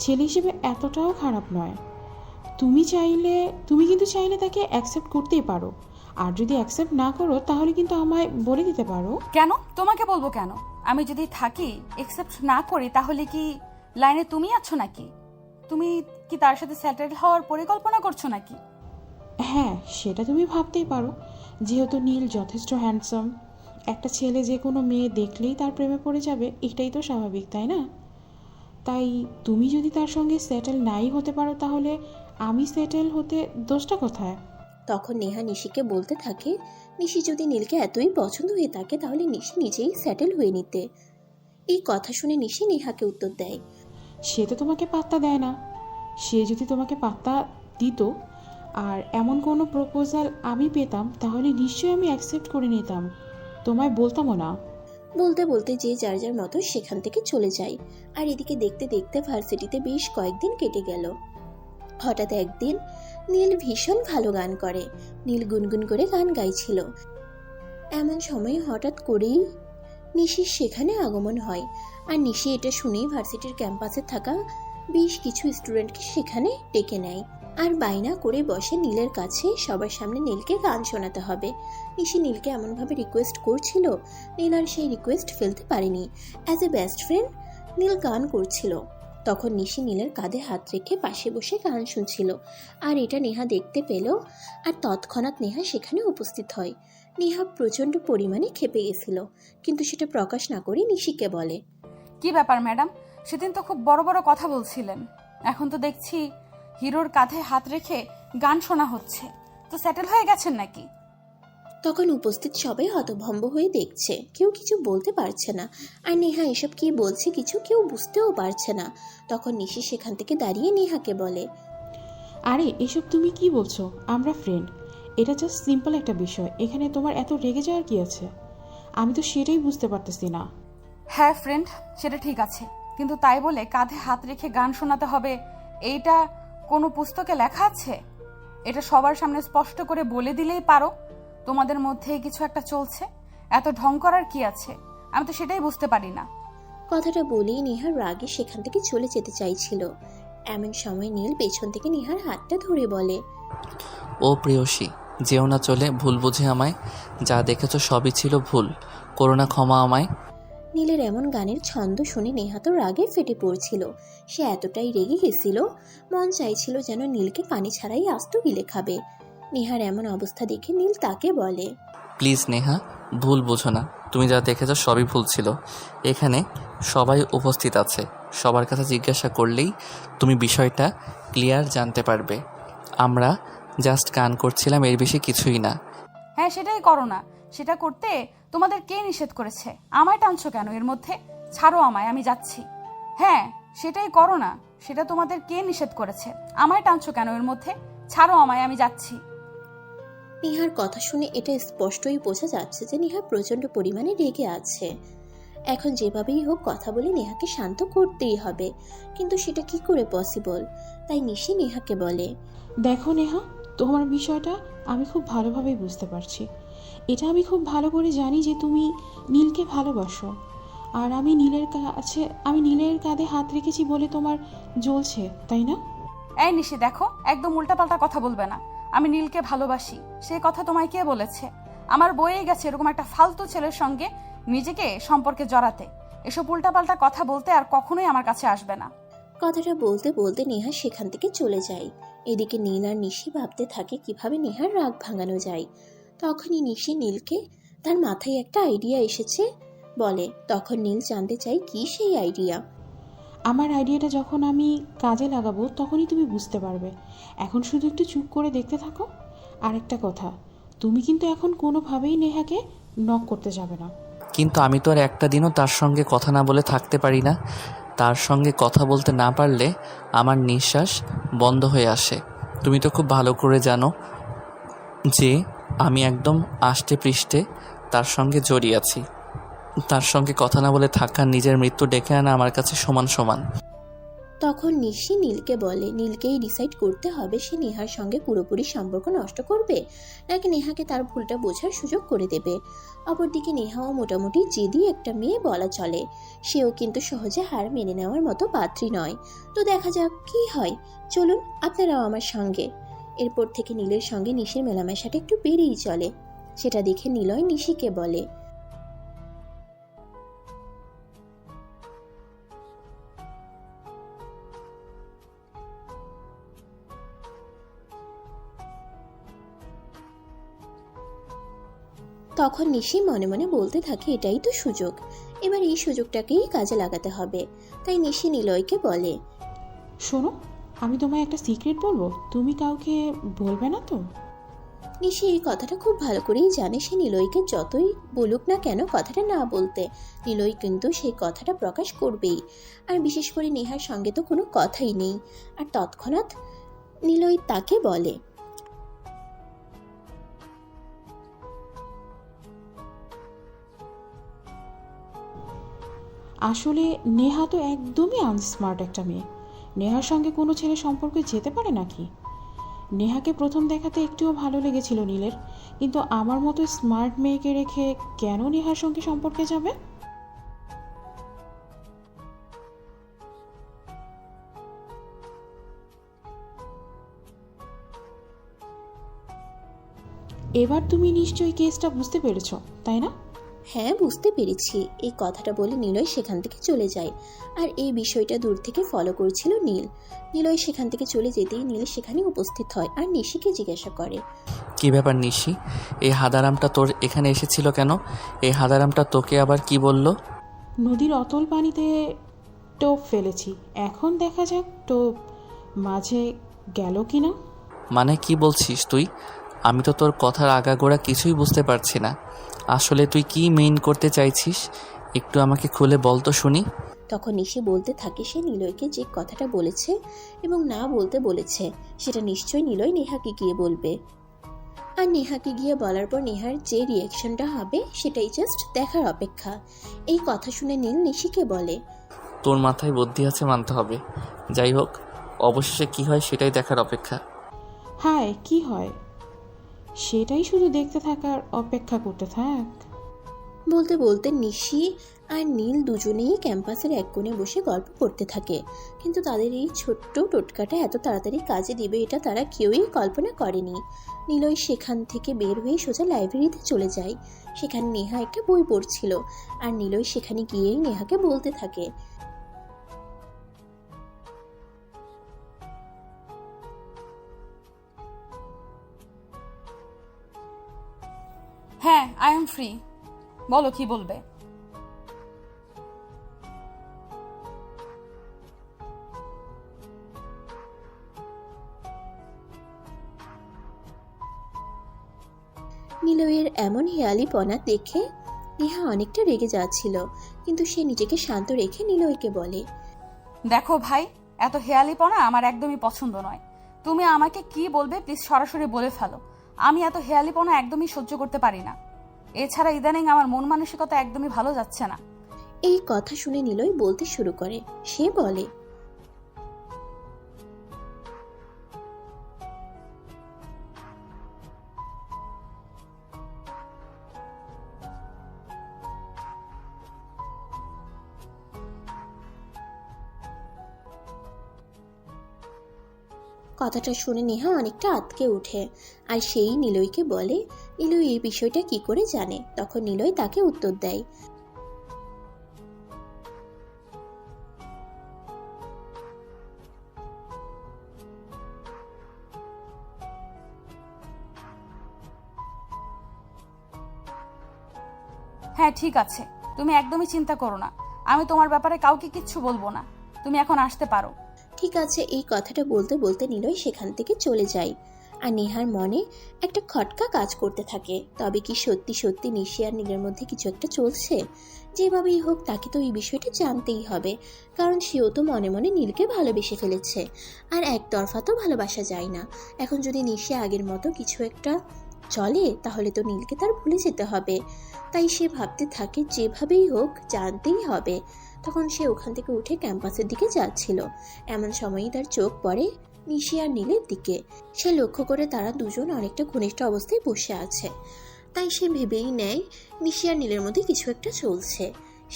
Speaker 5: ছেলে হিসেবে এতটাও খারাপ নয়। তুমি কিন্তু চাইলে তাকে অ্যাকসেপ্ট করতেই পারো। আর যদি অ্যাকসেপ্ট না করো তাহলে কিন্তু আমায় বলে দিতে পারো।
Speaker 3: কেন? তোমাকে বলবো কেন? আমি যদি থাকি একসেপ্ট না করি তাহলে কি লাইনে তুমি আছো নাকি? তুমি কি তার সাথে সেটেল হওয়ার পরিকল্পনা করছো নাকি?
Speaker 5: হ্যাঁ, সেটা তুমি ভাবতেই পারো। যেহেতু নীল যথেষ্ট হ্যান্ডসাম, একটা ছেলে যে কোনো মেয়ে দেখলেই তার প্রেমে পড়ে যাবে, এটাই তো স্বাভাবিক, তাই না? তাই তুমি যদি তার সঙ্গে সেটেল নাই হতে পারো তাহলে আমি সেটেল হতে দোষটা কোথায়?
Speaker 2: তখন নেহা নিশিকে বলতে থাকে, নিশি যদি নীলকে এতই পছন্দ হয়ে থাকে তাহলে নিশি নিজেই সেটেল হয়ে নিতে। এই কথা শুনে নিশি নেহাকে উত্তর দেয়,
Speaker 5: সে তো তোমাকে পাত্তা দেয় না। সে যদি তোমাকে পাত্তা দিত আর এমন কোনো প্রপোজাল আমি পেতাম তাহলে নিশ্চয়ই আমি অ্যাকসেপ্ট করে নিতাম, তোমায় বলতামও না।
Speaker 2: বলতে বলতে যে যার যার মতো সেখান থেকে চলে যায়। আর এদিকে দেখতে দেখতে ভার্সিটিতে বেশ কয়েকদিন কেটে গেল। হঠাৎ একদিন নীল ভীষণ ভালো গান করে। নীল গুনগুন করে গান গাইছিল। এমন সময় হঠাৎ করেই নিশির সেখানে আগমন হয়। আর নিশি এটা শুনেই ভার্সিটির ক্যাম্পাসে থাকা বেশ কিছু স্টুডেন্টকে সেখানে ডেকে নেয় আর বায়না করে বসে নীলের কাছে সবার সামনে নীলকে গান শোনাতে হবে। নিশি নীলকে এমনভাবে রিকোয়েস্ট করছিল, নীল আর সেই রিকোয়েস্ট ফেলতে পারেনি। অ্যাজ এ বেস্ট ফ্রেন্ড নীল গান করছিল। তখন নিশি নীলের কাঁধে হাত রেখে পাশে বসে গান শুনছিল। আর এটা নেহা দেখতে পেল। আর তৎক্ষণাৎ নেহা সেখানে উপস্থিত হয়। নেহা প্রচণ্ড পরিমাণে ক্ষেপে গেছিল, কিন্তু সেটা প্রকাশ না করে নিশিকে বলে,
Speaker 3: কি ব্যাপার ম্যাডাম? সেদিন তো খুব বড় বড় কথা বলছিলেন, এখন তো দেখছি হিরোর কাঁধে হাত রেখে গান শোনা হচ্ছে। তো সেটেল হয়ে গেছেন নাকি?
Speaker 2: তখন উপস্থিত সবাই হতভম্ব হয়ে দেখছে, কেউ কিছু বলতে পারছে না। আর নেহা এসব কি বলছে কিছু কেউ বুঝতেও পারছে না। তখন নিশি সেখান থেকে দাঁড়িয়ে নেহাকে বলে,
Speaker 5: আরে এসব তুমি কি বলছো? আমরা ফ্রেন্ড, এটা জাস্ট সিম্পল একটা বিষয়। এখানে তোমার এত রেগে যাওয়ার কি আছে? আমি তো সেটাই বুঝতে পারতেছি না।
Speaker 3: হ্যাঁ ফ্রেন্ড, সেটা ঠিক আছে, কিন্তু তাই বলে কাঁধে হাত রেখে গান শোনাতে হবে এইটা কোনো পুস্তকে লেখা আছে? এটা সবার সামনে স্পষ্ট করে বলে দিলেই পারো তোমাদের মধ্যে কিছু একটা চলছে। এত ঢং করার কি আছে? আমি তো সেটাই বুঝতে পারি না।
Speaker 2: কথাটা বলেই নেহার রাগে সেখান থেকে চলে যেতে চাইছিল। এমন সময় নীল পেছন থেকে নেহার হাতটা ধরে বলে,
Speaker 1: ও প্রেয়সী, যেও না চলে, ভুল বুঝে আমায়। যা দেখেছ সবই ছিল ভুল, করো না ক্ষমা আমায়।
Speaker 2: নীলের এমন গানের ছন্দ শুনে নেহা তো রাগে ফেটে পড়ছিল। সে এতটাই রেগে গেছিল, মন চাইছিল যেন নীলকে পানি ছাড়াই আস্ত গিলে খাবে। নেহার এমন অবস্থা দেখে নীল তাকে বলে,
Speaker 1: প্লিজ নেহা, ভুল বুঝো না। তুমি যা দেখেছ সবই ভুল ছিল। এখানে সবাই উপস্থিত আছে, সবার কাছে জিজ্ঞাসা করলেই তুমি বিষয়টা ক্লিয়ার জানতে পারবে। আমরা জাস্ট গান করছিলাম, এর বেশি কিছুই না।
Speaker 3: হ্যাঁ, সেটাই করো না। সেটা করতে তোমাদের কে নিষেধ করেছে? আমায় টানছো কেন এর মধ্যে? ছাড়ো আমায়, আমি যাচ্ছি। হ্যাঁ, সেটাই করো না। সেটা তোমাদের কে নিষেধ করেছে? আমায় টানছো কেন এর মধ্যে? ছাড়ো আমায়, আমি যাচ্ছি।
Speaker 2: নেহার কথা শুনে এটা স্পষ্টই বোঝা যাচ্ছে যে নেহা প্রচন্ড পরিমাণে রেগে আছে। এখন যেভাবেই হোক কথা বলে নেহাকে শান্ত করতেই হবে, কিন্তু সেটা কি করে পসিবল? তাই নিশি নেহাকে বলে,
Speaker 5: দেখো নেহা, তোমার বিষয়টা আমি খুব ভালোভাবেই বুঝতে পারছি। এটা আমি খুব ভালো করে জানি যে তুমি নীলকে ভালোবাসো, আর আমি নীলের কাঁধে হাত রেখেছি বলে তোমার জ্বলছে, তাই না?
Speaker 3: এই নিশি, দেখো, একদম উল্টাপাল্টা কথা বলবে না। আমি নীলকে ভালোবাসি, সে কথা তোমায় কে বলেছে? আমার বয়ে গেছে এরকম একটা ফালতু ছেলের সঙ্গে নিজেকে সম্পর্কে জড়াতে। এসব উল্টাপাল্টা কথা বলতে আর কখনোই আমার কাছে আসবে না।
Speaker 2: কথাটা বলতে বলতে নেহা সেখান থেকে চলে যায়। এদিকে নীল আর নিশি ভাবতে থাকে কিভাবে নেহার রাগ ভাঙানো যায়। তখনই নিশি নীলকে তার মাথায় একটা আইডিয়া এসেছে বলে। তখন নীল জানতে চাই কি সেই আইডিয়া।
Speaker 5: আমার আইডিয়াটা যখন আমি কাজে লাগাবো তখনই তুমি বুঝতে পারবে। এখন শুধু একটু চুপ করে দেখতে থাকো। আর একটা কথা, তুমি কিন্তু এখন কোনোভাবেই নেহাকে নক করতে যাবে না।
Speaker 1: কিন্তু আমি তো আর একটা দিনও তার সঙ্গে কথা না বলে থাকতে পারি না। তার সঙ্গে কথা বলতে না পারলে আমার নিঃশ্বাস বন্ধ হয়ে আসে। তুমি তো খুব ভালো করে জানো যে আমি একদম আষ্টে পৃষ্ঠে তার সঙ্গে জড়িয়ে আছি। তার সঙ্গে কথা না বলে থাকা নিজের মৃত্যু ডেকে আনা আমার কাছে সমান সমান।
Speaker 2: তখন নিশি নীলকে বলে, নীলকেই ডিসাইড করতে হবে সে নেহার সঙ্গে পুরোপুরি সম্পর্ক নষ্ট করবে নাকি নেহাকে তার ভুলটা বোঝার সুযোগ করে দেবে। অপরদিকে নেহাও মোটামুটি জেদি একটা মেয়ে বলা চলে। সেও কিন্তু সহজে হার মেনে নেওয়ার মতো পাত্রী নয়। তো দেখা যাক কি হয়। চলুন আপনারাও আমার সঙ্গে। এরপর থেকে নীলের সঙ্গে নিশির মেলামেশাটা একটু বেড়েই চলে। সেটা দেখে নিলয় নিশিকে বলে, তখন নিশি মনে মনে বলতে থাকে এটাই তো সুযোগ, এবার এই সুযোগটাকেই কাজে লাগাতে হবে। তাই নিশি নিলয়কে বলে,
Speaker 5: শোনো, আমি তোমায় একটা সিক্রেট বলবো, তুমি কাউকে বলবে না তো?
Speaker 2: নিশি এই কথাটা খুব ভালো করেই জানে সে নিলয়কে যতই বলুক না কেন কথাটা না বলতে, নিলয় কিন্তু সেই কথাটা প্রকাশ করবেই। আর বিশেষ করে নেহার সঙ্গে তো কোনো কথাই নেই। আর তৎক্ষণাৎ নিলয় তাকে বলে,
Speaker 5: আসলে নেহা তো একদমই আনস্মার্ট একটা মেয়ে। নেহার সঙ্গে কোনো ছেলে সম্পর্কে যেতে পারে নাকি? নেহাকে প্রথম দেখাতে একটুও ভালো লেগেছিল নীলের, কিন্তু আমার মতো স্মার্ট মেয়েকে রেখে কেন নেহার সঙ্গে সম্পর্কে যাবে? এবার তুমি নিশ্চয়ই কেসটা বুঝতে পেরেছো, তাই না?
Speaker 2: হ্যাঁ বুঝতে পেরেছি। এই কথাটা বলে নিলয় সেখান থেকে চলে যায়। আর এই বিষয়টা দূর থেকে ফলো করছিল নীল। নিলয় সেখান থেকে চলে যেতেই নীল সেখানে উপস্থিত হয় আর নিশিকে জিজ্ঞাসা করে,
Speaker 1: কি ব্যাপার নিশি, এই হাদারামটা তোর এখানে এসেছিল কেন? এই হাদারামটা তোকে আবার কি বলল?
Speaker 5: নদীর অতল পানিতে টোপ ফেলেছি, এখন দেখা যাক টোপ মাঝে গেল কিনা।
Speaker 1: মানে কি বলছিস তুই? আমি তো তোর কথার আগাগোড়া কিছুই বুঝতে পারছি না। আসলে তুই কি মেইন করতে চাইছিস? একটু আমাকে খুলে বল তো শুনি।
Speaker 2: তখন নিশি বলতে থাকে সে নিলয়কে যে কথাটা বলেছে এবং না বলতে বলেছে সেটা নিশ্চয়ই নিলয় নেহাকে গিয়ে বলবে। আর নেহাকে গিয়ে বলার পর নেহার যে রিয়াকশনটা হবে সেটাই জাস্ট দেখার অপেক্ষা। এই কথা শুনে নীল নিশিকে বলে,
Speaker 1: তোর মাথায় বুদ্ধি আছে মানতে হবে। যাই হোক, অবশেষে কি হয় সেটাই দেখার অপেক্ষা।
Speaker 5: হায়, কি হয় সেটাই শুধু দেখতে থাকার অপেক্ষা করতে থাক।
Speaker 2: বলতে বলতে নিশি আর নীল দুজনেই ক্যাম্পাসের এক কোণে বসে গল্প করতে থাকে। কিন্তু তাদের এই ছোট্ট টোটকাটা এত তাড়াতাড়ি কাজে দিবে এটা তারা কেউই কল্পনা করেনি। নিলয় সেখান থেকে বের হয়ে সোজা লাইব্রেরিতে চলে যায়। সেখানে নেহা একটা বই পড়ছিল, আর নিলয় সেখানে গিয়েই নেহাকে বলতে থাকে,
Speaker 3: হ্যাঁ, আই এম ফ্রি। বলো কি বলবে।
Speaker 2: নিলয়ের এমন হেয়ালিপনা দেখে নেহা অনেকটা রেগে যাচ্ছিল, কিন্তু সে নিজেকে শান্ত রেখে নিলয়কে বলে,
Speaker 3: দেখো ভাই, এত হেয়ালিপনা আমার একদমই পছন্দ নয়। তুমি আমাকে কি বলবে প্লিজ সরাসরি বলে ফেলো। আমি এত হেয়ালিপনা একদমই সহ্য করতে পারি না। এছাড়া ইদানিং আমার মন মানসিকতা একদমই ভালো যাচ্ছে না।
Speaker 2: এই কথা শুনে নিলয় বলতে শুরু করে। সে বলে, কথাটা শুনে নেহা অনেকটা আঁতকে ওঠে, আর সেই নিলয়কে বলে নিলয় এই বিষয়টা কি করে জানে। তখন নিলয় তাকে উত্তর দেয়,
Speaker 3: হ্যাঁ ঠিক আছে, তুমি একদমই চিন্তা করো না। আমি তোমার ব্যাপারে কাউকে কিচ্ছু বলবো না। তুমি এখন আসতে পারো।
Speaker 2: ঠিক আছে। এই কথাটা বলতে বলতে নিলয় সেখান থেকে চলে যায়। আর নেহার মনে একটা খটকা কাজ করতে থাকে, তবে কি সত্যি সত্যি নিশি আর নীলের মধ্যে কিছু একটা চলছে? যেভাবেই হোক তাকে তো এই বিষয়টা জানতেই হবে, কারণ সেও তো মনে মনে নীলকে ভালোবেসে ফেলেছে। আর একতরফা তো ভালোবাসা যায় না। এখন যদি নিশি আগের মতো কিছু একটা চলে তাহলে তো নীলকে তার ভুলে যেতে হবে। তাই সে ভাবতে থাকে যেভাবেই হোক জানতেই হবে। তখন সে ওখান থেকে উঠে ক্যাম্পাসের দিকে যাচ্ছিল। এমন সময়ই তার চোখ পড়ে নিশি আর নীলের দিকে। সে লক্ষ্য করে তারা দুজন অনেকটা ঘনিষ্ঠ অবস্থায় বসে আছে। তাই সে ভেবেই নেয় নিশি আর নীলের মধ্যে কিছু একটা চলছে।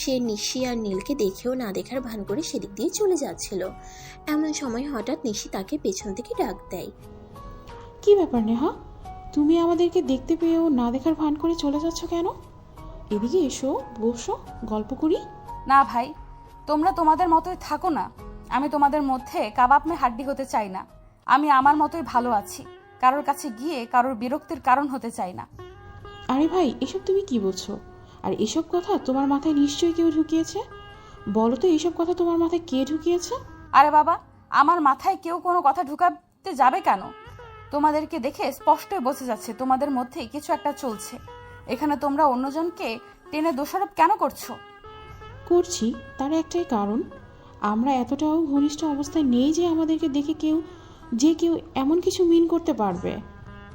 Speaker 2: সে নিশি আর নীলকে দেখেও না দেখার ভান করে সেদিক দিয়ে চলে যাচ্ছিল। এমন সময় হঠাৎ নিশি তাকে পেছন থেকে ডাক দেয়।
Speaker 5: কি ব্যাপার নেহা, তুমি আমাদেরকে দেখতে পেয়েও না দেখার ভান করে চলে যাচ্ছ কেন? এদিকে এসো, বসো, গল্প করি।
Speaker 3: না ভাই, তোমরা তোমাদের মতোই থাকো না। আমি তোমাদের মধ্যে কাবাব মে হাড্ডি হতে চাই না। আমি আমার মতোই ভালো আছি। কারোর কাছে গিয়ে কারোর বিরক্তির কারণ হতে চাই না।
Speaker 5: আরে ভাই, এসব তুমি কি বলছো? আর এসব কথা তোমার মাথায় নিশ্চয়ই কেউ ঢুকিয়েছে। বলো তো, এইসব কথা তোমার মাথায় কে ঢুকিয়েছে?
Speaker 3: আরে বাবা, আমার মাথায় কেউ কোনো কথা ঢুকাতে যাবে কেন? তোমাদেরকে দেখে স্পষ্টই বোঝা যাচ্ছে তোমাদের মধ্যে কিছু একটা চলছে। এখানে তোমরা অন্যজনকে টেনে দোষারোপ কেন করছো?
Speaker 5: করছি তার একটাই কারণ, আমরা এতটাও ঘনিষ্ঠ অবস্থায় নেই যে আমাদেরকে দেখে কেউ এমন কিছু মিন করতে পারবে।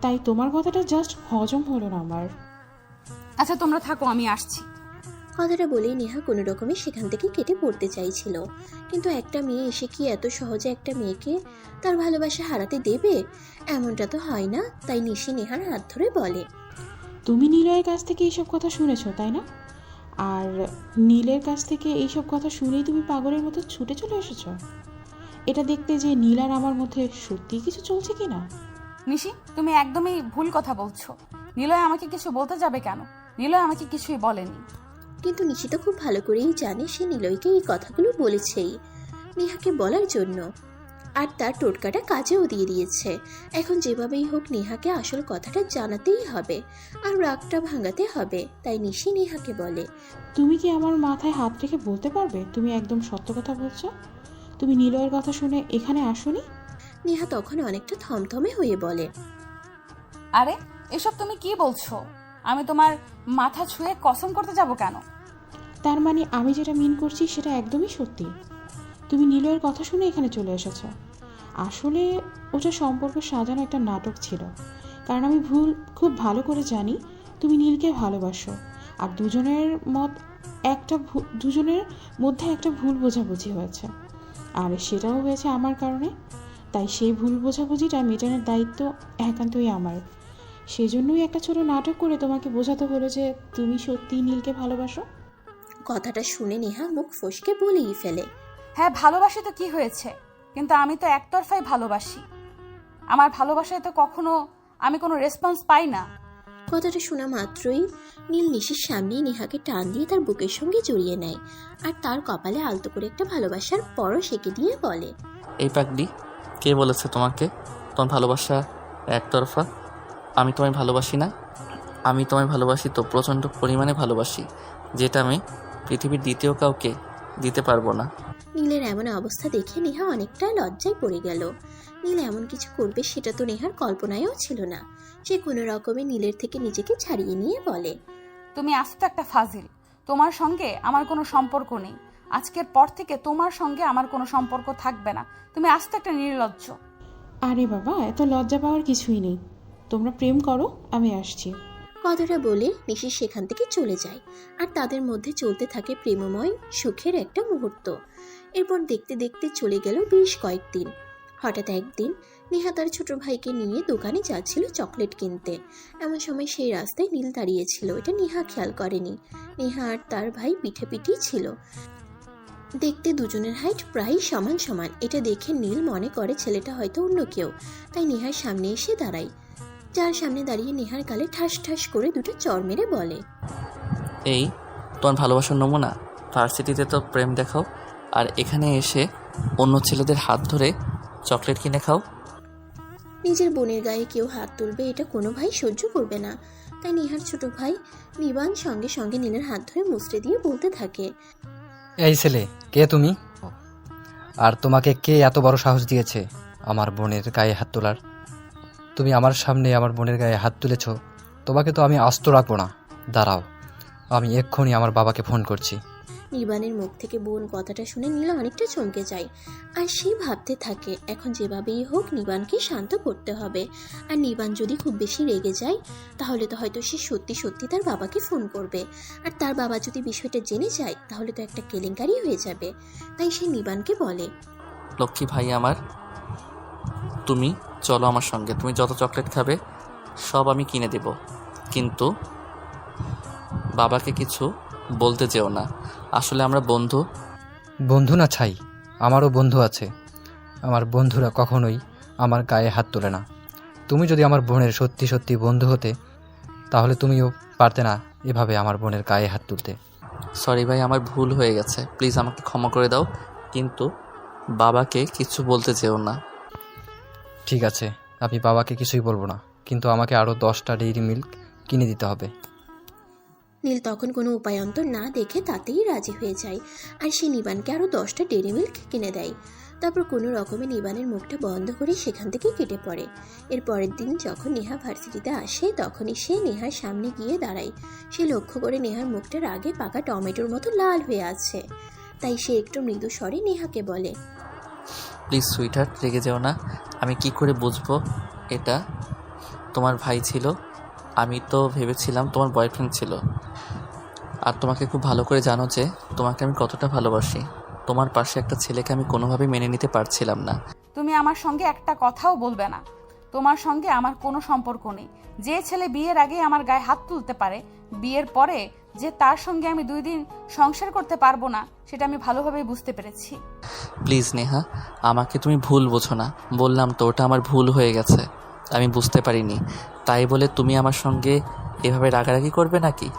Speaker 5: তাই তোমার কথাটা জাস্ট হজম হলো না আমার।
Speaker 3: আচ্ছা তোমরা থাকো, আমি আসছি।
Speaker 2: কথাটা বলেই নেহা কোনো রকমে সেখান থেকে কেটে পড়তে চাইছিল, কিন্তু একটা মেয়ে এসে কি এত সহজে একটা মেয়েকে তার ভালোবাসা হারাতে দেবে? এমনটা তো হয় না। তাই নিশি নেহার হাত ধরে বলে,
Speaker 5: তুমি নীলয়ের কাছ থেকে এইসব কথা শুনেছো তাই না? আর নীলের কাছ থেকে এইসব কথা শুনেই তুমি পাগলের মতো ছুটে চলে এসেছো এটা দেখতে যে নীল আর আমার মধ্যে সত্যিই কিছু চলছে কিনা।
Speaker 3: নিশি, তুমি একদমই ভুল কথা বলছো। নিলয় আমাকে কিছু বলতে যাবে কেন? নিলয় আমাকে কিছুই বলেনি।
Speaker 2: কিন্তু নিশি তো খুব ভালো করেই জানে সে নিলয়কে এই কথাগুলো বলেছেই নেহাকে বলার জন্য, আর তার টোটকাটা কাজেও দিয়ে দিয়েছে। এখন যেভাবেই হোক নেহাকে আসল কথাটা জানাতেই হবে, আর রাগটা ভাঙাতে হবে। তাই নিশি নেহাকে বলে,
Speaker 5: তুমি কি আমার মাথায় হাত রেখে বলতে পারবে তুমি একদম সত্য কথা বলছো? তুমি নিলয়ের কথা শুনে এখানে আসোনি?
Speaker 2: নেহা তখন অনেকটা থমথমে হয়ে বলে,
Speaker 3: আরে এসব তুমি কি বলছো? আমি তোমার মাথা ছুঁয়ে কসম করতে যাব কেন?
Speaker 5: তার মানে আমি যেটা মিন করছি সেটা একদমই সত্যি। তুমি নিলয়ের কথা শুনে এখানে চলে এসেছো। আসলে ওটা সম্পর্ক সাজানো একটা নাটক ছিল, কারণ আমি খুব ভালো করে জানি তুমি নীলকে ভালোবাসো। আর দুজনের মধ্যে একটা ভুল বোঝাবুঝি হয়েছে, আর সেটাও হয়েছে আমার কারণে। তাই সেই ভুল বোঝাবুঝিটা মেটানোর দায়িত্ব একান্তই আমার। সেজন্যই একটা ছোট নাটক করে তোমাকে বোঝাতে হলো যে তুমি সত্যিই নীলকে ভালোবাসো।
Speaker 2: কথাটা শুনে নেহা মুখ ফসকে বলেই ফেলে।
Speaker 3: হ্যাঁ ভালোবাসি তো কি হয়েছে, কিন্তু আমি তো একতরফাই ভালোবাসি। আমার ভালোবাসায় তো কখনো আমি কোনো রেসপন্স পাই না।
Speaker 2: কথাটা শোনা মাত্রই নীল নিশির সামনেই নেহাকে টান দিয়ে তার বুকের সঙ্গে জড়িয়ে নেয় আর তার কপালে আলতো করে একটা ভালোবাসার পরশ এঁকে দিয়ে বলে,
Speaker 1: এই পাগলি, কে বলেছে তোমাকে তোমার ভালোবাসা একতরফা? আমি তোমায় ভালোবাসি না। আমি তোমায় ভালোবাসি তো প্রচণ্ড পরিমাণে ভালোবাসি, যেটা আমি পৃথিবীর দ্বিতীয় কাউকে দিতে পারবো না।
Speaker 2: নীলের এমন অবস্থা দেখে নেহা অনেকটা লজ্জায় পড়ে গেল। নীল এমন কিছু করবে সেটা তো নেহার কল্পনায়ও ছিল না। সে কোনো রকমে নীলের থেকে নিজেকে ছাড়িয়ে নিয়ে বলে,
Speaker 3: তুমি আস্ত একটা ফাজিল। তোমার সঙ্গে আমার কোনো সম্পর্ক নেই। আজকের পর থেকে তোমার সঙ্গে আমার কোনো সম্পর্ক থাকবে না। তুমি আস্ত একটা নির্লজ্জ।
Speaker 5: আরে বাবা, এত লজ্জা পাওয়ার কিছুই নেই। তোমরা প্রেম করো, আমি আসছি।
Speaker 2: কথাটা বলে নিশি সেখান থেকে চলে যায় আর তাদের মধ্যে চলতে থাকে প্রেমময় সুখের একটা মুহূর্ত। এরপর দেখতে দেখতে চলে গেল বেশ কয়েকদিন। হঠাৎ একদিন নেহা তার ছোট ভাইকে নিয়ে দোকানে যাচ্ছিল চকলেট কিনতে। এমন সময় সেই রাস্তায় নীল দাঁড়িয়েছিল। এটা নেহা খেয়াল করেনি। নেহা আর তার ভাই পিঠে ছিল। দেখতে দুজনের হাইট প্রায় সমান সমান। এটা দেখে নীল মনে করে ছেলেটা হয়তো অন্য কেউ, তাই নেহার সামনে এসে দাঁড়ায়। যার সামনে দাঁড়িয়ে নেহার গালে ঠাস ঠাস করে দুটো চড় মেরে বলে,
Speaker 1: এই তোমার ভালোবাসার নমুনা? ভার্সিটিতে তো প্রেম দেখাও, আর এখানে এসে অন্য ছেলেদের হাত ধরে চকলেট কিনে খাও।
Speaker 2: নিজের বোনের গায়ে কেউ হাত তুলবে এটা কোনো ভাই সহ্য করবে না। তাই নেহার ছোট ভাই নিবান সঙ্গে সঙ্গে নীলের হাত ধরে মুচড়ে দিয়ে বলতে থাকে,
Speaker 6: এই ছেলে, কে তুমি? আর তোমাকে কে এত বড় সাহস দিয়েছে আমার বোনের গায়ে হাত তোলার? তুমি আমার সামনে আমার বোনের গায়ে হাত তুলেছ, তোমাকে তো আমি আস্ত রাখবো না। দাঁড়াও, আমি এক্ষুনি আমার বাবাকে ফোন করছি।
Speaker 2: নিবানের মুখ থেকে বোন কথাটা শুনে নীলা অনেকটা চমকে যায়। আর সে ভাবতে থাকে এখন যেভাবেই হোক নিবানকে শান্ত করতে হবে। আর নিবান যদি খুব বেশি রেগে যায় তাহলে তো হয়তো সে সত্যি সত্যি তার বাবাকে ফোন করবে। আর তার বাবা যদি বিষয়টা জেনে যায় তাহলে তো একটা কেলেঙ্কারি হয়ে যাবে। তাই সে নিবানকে বলে,
Speaker 1: লক্ষ্মী ভাই আমার, তুমি চলো আমার সঙ্গে। তুমি যত চকলেট খাবে সব আমি কিনে দেব, কিন্তু বাবাকে কিছু বলতে যেও না। আসলে আমরা বন্ধু।
Speaker 6: বন্ধু না ছাই, আমারও বন্ধু আছে। আমার বন্ধুরা কখনোই আমার গায়ে হাত তোলে না। তুমি যদি আমার বোনের সত্যি সত্যি বন্ধু হতে, তাহলে তুমিও পারতে না এভাবে আমার বোনের গায়ে হাত তুলতে।
Speaker 1: সরি ভাই, আমার ভুল হয়ে গেছে, প্লিজ আমাকে ক্ষমা করে দাও, কিন্তু বাবাকে কিছু বলতে যেও না।
Speaker 6: ঠিক আছে, আমি বাবাকে কিছুই বলবো না, কিন্তু আমাকে আরও 10টা ডেইরি মিল্ক কিনে দিতে হবে।
Speaker 2: নীল তখন কোনো উপায়ন্তর না দেখে তাতেই রাজি হয়ে যায়। আর সে নিবানকে আরও 10টা ডেরি মিল্ক কিনে দেয়। তারপর কোনো রকমে নিবানের মুখটা বন্ধ করে সেখান থেকে কেটে পড়ে। এর পরের দিন যখন নেহা ভার্সিটিতে আসে তখনই সে নেহার সামনে গিয়ে দাঁড়ায়। সে লক্ষ্য করে নেহার মুখটা রাগে পাকা টমেটোর মতো লাল হয়ে আছে। তাই সে একটু মৃদু স্বরে নেহাকে বলে,
Speaker 1: প্লিজ সুইটহার্ট, রেগে যেও না। আমি কি করে বুঝবো এটা তোমার ভাই ছিল? আমি তো ভেবেছিলাম তোমার বয়ফ্রেন্ড ছিল। আর তোমাকে খুব ভালো করে জানো যে তোমাকে আমি কতটা ভালোবাসি। তোমার পাশে একটা ছেলেকে আমি কোনোভাবেই মেনে নিতে পারছিলাম না।
Speaker 3: তুমি আমার সঙ্গে একটা কথাও বলবে না। তোমার সঙ্গে আমার কোনো সম্পর্ক নেই। যে ছেলে বিয়ের আগে আমার গায়ে হাত তুলতে পারে, বিয়ের পরে যে তার সঙ্গে আমি 2 দিন সংসার করতে পারবো না, সেটা আমি ভালোভাবেই বুঝতে পেরেছি।
Speaker 1: প্লিজ নেহা, আমাকে তুমি ভুল বোঝো না। বললাম তো ওটা আমার ভুল হয়ে গেছে, আমি বুঝতে পারিনি। তাই বলে তুমি আমার সঙ্গে এভাবে রাগারাগি করবে নাকি?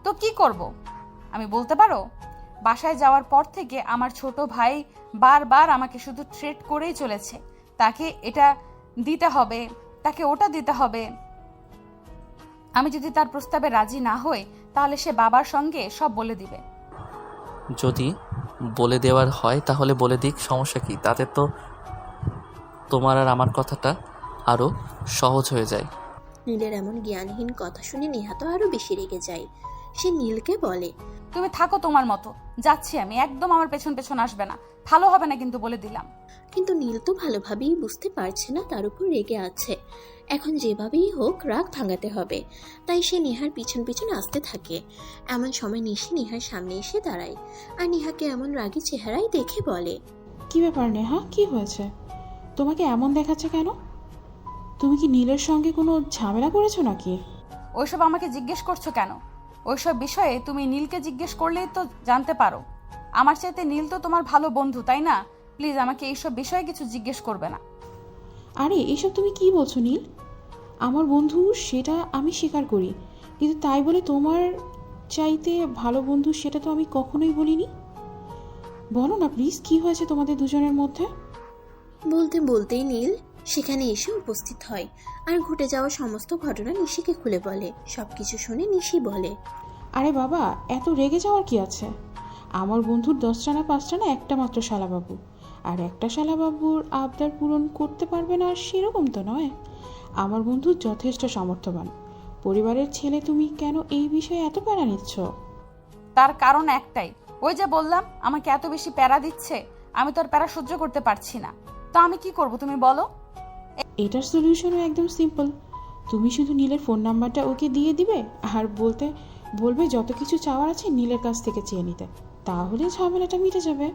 Speaker 3: তো কি করব আমি বলতে পারো? বাসায় যাওয়ার পর থেকে আমার ছোট ভাই বারবার আমাকে শুধু থ্রেট করেই চলেছে। তাকে এটা দিতে হবে, তাকে ওটা দিতে হবে। আমি যদি তার প্রস্তাবে রাজি না হই তাহলে সে বাবার সঙ্গে সব বলে দিবে।
Speaker 1: যদি বলে দেওয়ার হয় তাহলে বলে দিক, সমস্যা কি? তাতে তো তোমার আর আমার কথাটা আরও সহজ হয়ে যায়।
Speaker 2: নীলের এমন জ্ঞানহীন কথা শুনে নেহা তো আরও বেশি রেগে যায়। সে নীলকে বলে,
Speaker 3: তুমি থাকো তোমার মতো, যাচ্ছি আমি। একদম আমার পেছন পেছন আসবে না, ভালো হবে না কিন্তু, বলে দিলাম।
Speaker 2: কিন্তু নীল তো ভালোভাবেই বুঝতে পারছে না তার উপর রেগে আছে। এখন যেভাবেই হোক রাগ ভাঙাতে হবে। তাই সে নেহার পিছন পিছন আসতে থাকে। এমন সময় নিশি নেহার সামনে এসে দাঁড়ায় আর নেহাকে এমন রাগী চেহারায় দেখে বলে,
Speaker 5: কি ব্যাপার নেহা, কি হয়েছে? তোমাকে এমন দেখাচ্ছে কেন? তুমি কি নীলের সঙ্গে কোনো ঝামেলা করেছো নাকি?
Speaker 3: ওইসব আমাকে জিজ্ঞেস করছো কেন? ওইসব বিষয়ে তুমি নীলকে জিজ্ঞেস করলেই তো জানতে পারো। আমার চাইতে নীল তো তোমার ভালো বন্ধু, তাই না? প্লিজ আমাকে এইসব বিষয়ে কিছু জিজ্ঞেস করবে না।
Speaker 5: আরে এসব তুমি কি বলছো নীল? আমার বন্ধু সেটা আমি স্বীকার করি, কিন্তু তাই বলে তোমার চাইতে ভালো বন্ধু সেটা তো আমি কখনোই বলিনি। বলো না প্লিজ, কি হয়েছে তোমাদের দুজনের মধ্যে?
Speaker 2: বলতে বলতেই নীল সেখানে এসে উপস্থিত হয় আর ঘটে যাওয়া সমস্ত ঘটনা নিশিকে খুলে বলে। সবকিছু শুনে নিশি বলে,
Speaker 5: আরে বাবা, এত রেগে যাওয়ার কি আছে? আমার বন্ধুর 10টা না 5টা না একটা মাত্র শালাবাবু, আর একটা শালাবাবুর আবদার পূরণ করতে পারবে না সেরকম তো নয়। আমার বন্ধু যথেষ্ট সামর্থ্যবান পরিবারের ছেলে, তুমি কেন এই বিষয়ে এত প্যারা নিচ্ছ?
Speaker 3: তার কারণ একটাই, ওই যে বললাম আমাকে এত বেশি প্যারা দিচ্ছে, আমি তো আর প্যারা সহ্য করতে পারছি না। তো আমি কি করব তুমি বলো?
Speaker 5: এটার সলিউশনও একদম সিম্পল। তুমি শুধু নীলের ফোন নাম্বারটা ওকে দিয়ে দিবে আর বলবে যত কিছু চাওয়ার আছে নীলের কাছ থেকে চেয়ে নিতে, তাহলে ঝামেলাটা মিটে যাবে।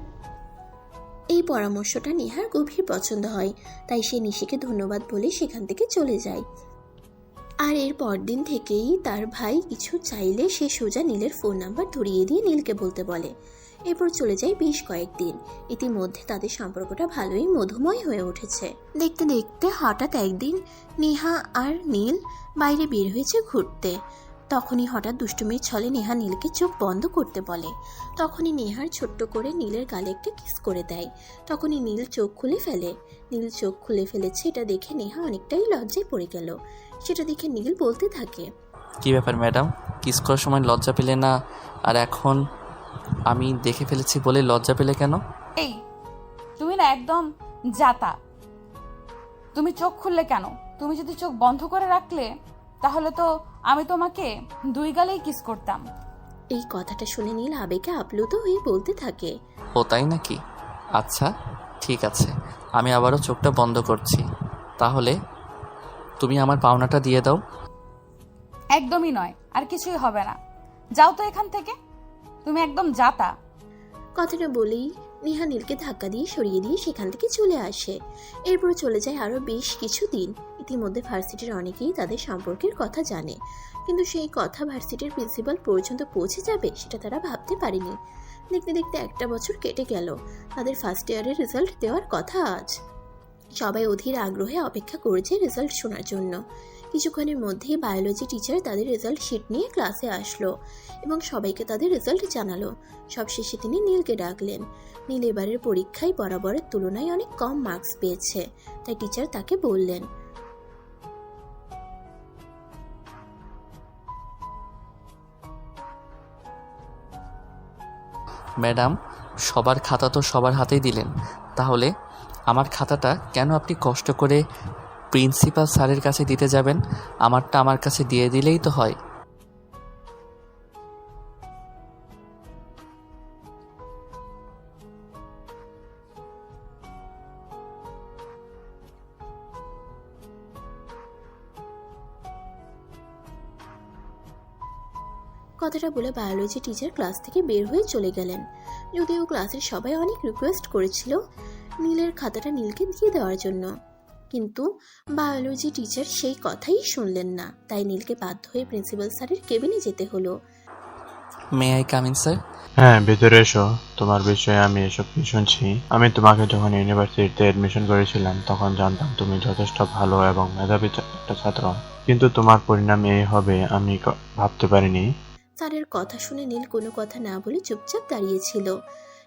Speaker 2: এই পরামর্শটা নেহার গভীর পছন্দ হয়, তাই সে নিশিকে ধন্যবাদ বলে সেখান থেকে চলে যায়। আর এর পরদিন থেকেই তার ভাই কিছু চাইলে সে সোজা নীলের ফোন নাম্বার ধরিয়ে দিয়ে নীলকে বলতে বলে। এরপর চলে যায় বেশ কয়েকদিন। ইতিমধ্যে তাদের সম্পর্কটা ভালোই মধুময় হয়ে উঠেছে। দেখতে দেখতে হঠাৎ একদিন নেহা আর নীল বাইরে বের হয়েছে ঘুরতে। তখনই হঠাৎ দুষ্টুমির ছলে নেহা নীলকে চোখ বন্ধ করতে বলে। তখনই নেহার ছোট্ট করে নীলের গালে একটা কিস করে দেয়। তখনই নীল চোখ খুলে ফেলে। নীল চোখ খুলে ফেলেছে এটা দেখে নেহা অনেকটাই লজ্জায় পড়ে গেল। সেটা দেখে নীল বলতে থাকে,
Speaker 1: কি ব্যাপার ম্যাডাম, কিস করার সময় লজ্জা পেলে না, আর এখন আমি দেখে ফেলেছি বলে লজ্জা পেলে কেন?
Speaker 3: এই তুমি না একদম জাতা। তুমি চোখ খুললে কেন? তুমি যদি চোখ বন্ধ করে রাখলে তাহলে তো আমি তোমাকে 2 গালেই কিস করতাম।
Speaker 2: এই কথাটা শুনে নীল আবেগে আপ্লুত হয়ে বলতে থাকে,
Speaker 1: ও তাই নাকি? আচ্ছা ঠিক আছে, আমি আবারও চোখটা বন্ধ করছি। তাহলে তুমি আমার পাওনাটা দিয়ে দাও।
Speaker 3: একদমই নয়, আর কিছুই হবে না। যাও তো এখান থেকে, তুমি একদম জাতা।
Speaker 2: কথাটা বলেই নেহা নীলকে ধাক্কা দিয়ে সরিয়ে দিয়ে সেখান থেকে চলে আসে। এরপর চলে যায় আরও বেশ কিছু দিন। ইতিমধ্যে ভার্সিটির অনেকেই তাদের সম্পর্কের কথা জানে, কিন্তু সেই কথা ভার্সিটির প্রিন্সিপাল পর্যন্ত পৌঁছে যাবে সেটা তারা ভাবতে পারেনি। দেখতে দেখতে একটা বছর কেটে গেল। তাদের ফার্স্ট ইয়ারের রেজাল্ট দেওয়ার কথা আজ। সবাই অধীর আগ্রহে অপেক্ষা করেছে রেজাল্ট শোনার জন্য। কিছুক্ষণের মধ্যেই বায়োলজি টিচার তাদের রেজাল্ট শিট নিয়ে ক্লাসে আসলো এবং সবাইকে তাদের রেজাল্ট জানালো। সবশেষে তিনি নীলকে ডাকলেন। নীল এবারের পরীক্ষায় বরাবরের তুলনায় অনেক কম মার্কস পেয়েছে, তাই টিচার তাকে বললেন,
Speaker 1: ম্যাডাম, সবার খাতা তো সবার হাতেই দিলেন, তাহলে আমার খাতাটা কেন আপনি কষ্ট করে প্রিন্সিপাল স্যারের কাছে দিতে যাবেন? আমারটা আমার কাছে দিয়ে দিলেই তো হয়।
Speaker 2: কথাটা বলে বায়োলজি টিচার ক্লাস থেকে বের হয়ে চলে গেলেন। যদিও ক্লাসের সবাই অনেক রিকোয়েস্ট করেছিল নীলের খাতাটা নীলকে দিয়ে দেওয়ার জন্য, কিন্তু বায়োলজি টিচার সেই কথাই শুনলেন না। তাই নীলকে বাধ্য হয়ে প্রিন্সিপাল স্যারের কেবিনে যেতে হলো।
Speaker 1: May I come in sir?
Speaker 7: হ্যাঁ, ভেতরে এসো। তোমার বিষয়ে আমি এসব কি শুনছি। আমি তোমাকে যখন ইউনিভার্সিটিতে এডমিশন করেছিলাম তখন জানতাম তুমি যথেষ্ট ভালো এবং মেধাবী একটা ছাত্র, কিন্তু তোমার পরিণাম এই হবে আমি ভাবতে পারিনি।
Speaker 2: স্যারের কথা শুনে নীল কোনো কথা না বলে চুপচাপ দাঁড়িয়েছিল।